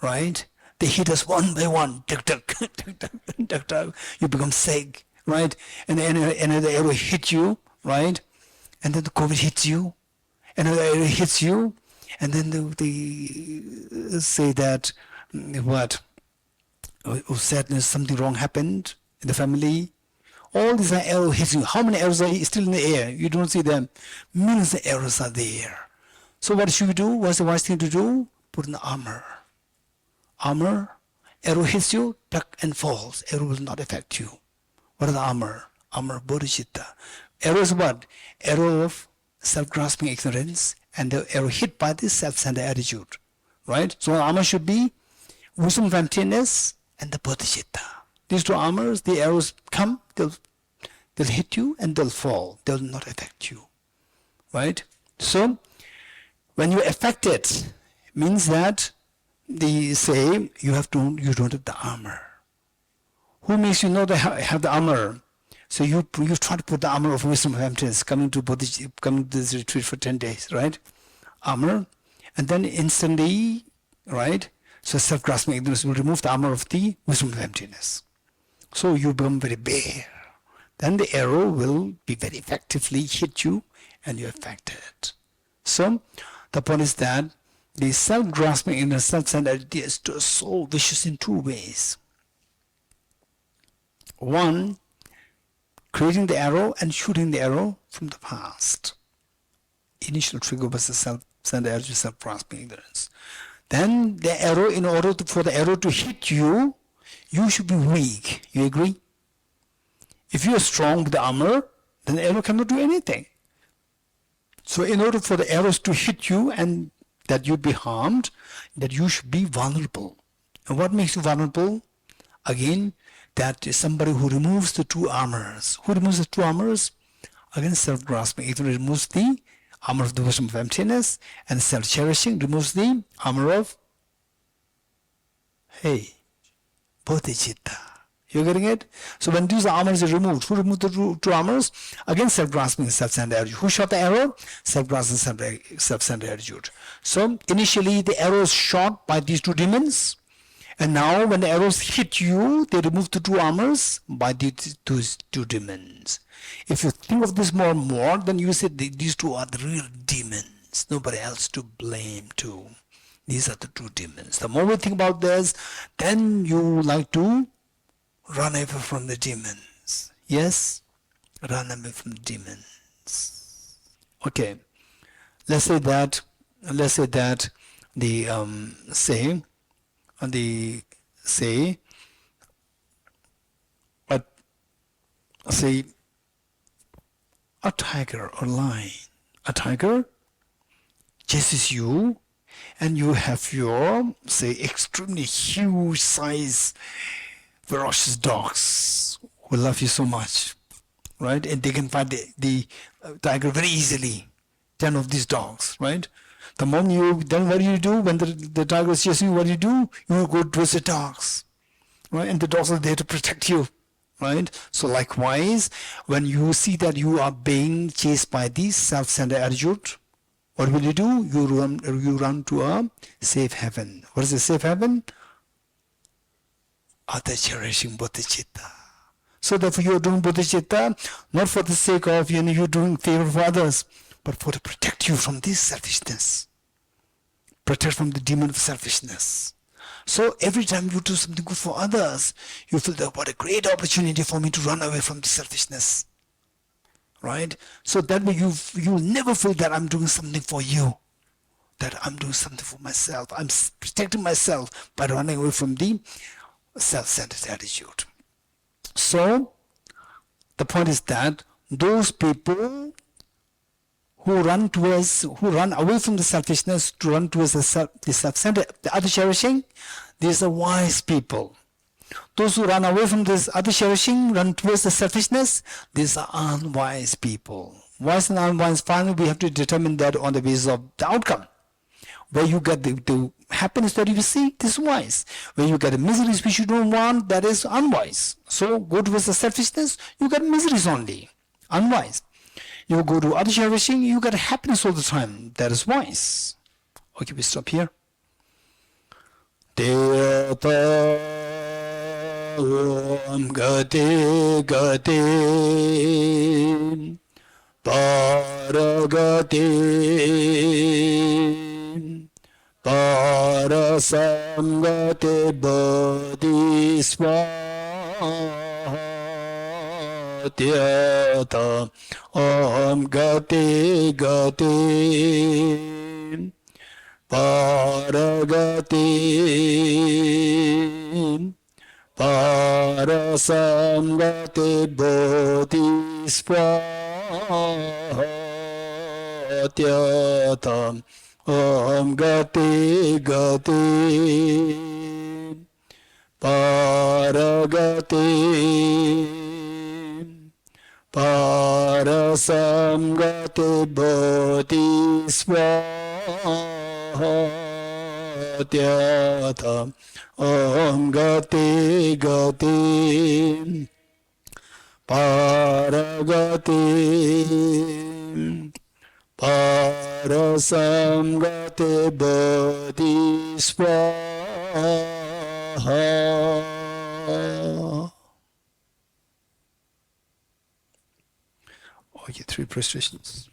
right? They hit us one by one. Duck, duck, duck, duck, duck, duck. You become sick, right? And then another arrow hit you, right? And then the COVID hits you, another arrow hits you, and then they say that what? Oh, sadness, something wrong happened in the family. All these arrows hit you. How many arrows are still in the air? You don't see them. Millions of arrows are there. So what should we do? What's the wise thing to do? Put in the armor. Armor, arrow hits you, duck and falls. Arrow will not affect you. What is the armor? Armor bodhicitta. Arrow is what? Arrow of self-grasping ignorance, and the arrow hit by this self-centered attitude. Right? So armor should be wisdom of emptiness and the bodhicitta. These two armors, the arrows come, they'll hit you and they'll fall. They'll not affect you. Right? So when you're affected, it means that they say you don't have the armor. Who makes you know they have the armor? So you try to put the armor of wisdom of emptiness, coming to this retreat for 10 days, right? Armor, and then instantly, right? So self-grasping ignorance will remove the armor of the wisdom of emptiness. So you become very bare. Then the arrow will be very effectively hit you, and you're affected. So the point is that the self-grasping ignorance, self-centered idea is so vicious in two ways. One, creating the arrow and shooting the arrow from the past. Initial trigger was the self-centered attitude, self-grasping ignorance. Then the arrow, in order for the arrow to hit you, you should be weak. You agree? If you are strong with the armor, then the arrow cannot do anything. So in order for the arrows to hit you and that you'd be harmed, that you should be vulnerable. And what makes you vulnerable? Again, that is somebody who removes the two armors. Who removes the two armors? Again, self-grasping. It removes the armor of the wisdom of emptiness, and self-cherishing removes the armor of, bodhicitta. You're getting it? So when these armors are removed, who removed the two armors? Again, self-grasping and self-centered attitude. Who shot the arrow? Self-grasping and self-centered attitude. So initially the arrows shot by these two demons, and now when the arrows hit you, they remove the two armors by these two demons. If you think of this more and more, then you say these two are the real demons. Nobody else to blame to. These are the two demons. The more we think about this, then you like to run away from the demons. Yes? Run away from the demons. Okay. Let's say that a tiger or lion. A tiger chases you, and you have your, extremely huge size ferocious dogs who love you so much, right? And they can fight the tiger very easily. 10 of these dogs, right? The moment then what do you do when the tiger is chasing you? What do? You go towards the dogs, right? And the dogs are there to protect you, right? So likewise, when you see that you are being chased by this self-centered attitude, what will you do? You run to a safe haven. What is a safe haven? Other cherishing bodhicitta. So therefore you are doing bodhicitta not for the sake of you doing favor for others, but for to protect you from this selfishness. Protect from the demon of selfishness. So every time you do something good for others, you feel that what a great opportunity for me to run away from the selfishness. Right? So that way you'll never feel that I'm doing something for you. That I'm doing something for myself. I'm protecting myself by running away from the self-centered attitude. So the point is that those people who run away from the selfishness to run towards the self-centered, the other cherishing, these are wise people. Those who run away from this other cherishing, run towards the selfishness, these are unwise people. Wise and unwise, finally we have to determine that on the basis of the outcome. Where you get the happiness that you see, this is wise. Where you get the miseries which you don't want, that is unwise. So go towards the selfishness, you get miseries only, unwise. You go to other cherishing, you get happiness all the time, that is wise. Okay, we stop here. Om Gati Gati Paragati Parasangati Bodhisvatyata Om Gati Gati Paragati Parasangati Bodhisvatyata Om Gati Gati Paragati Parasangati Bodhisvatyata Om Gati Gati Paragati Parasangati Bodhisvaha. Okay, 3 prostrations.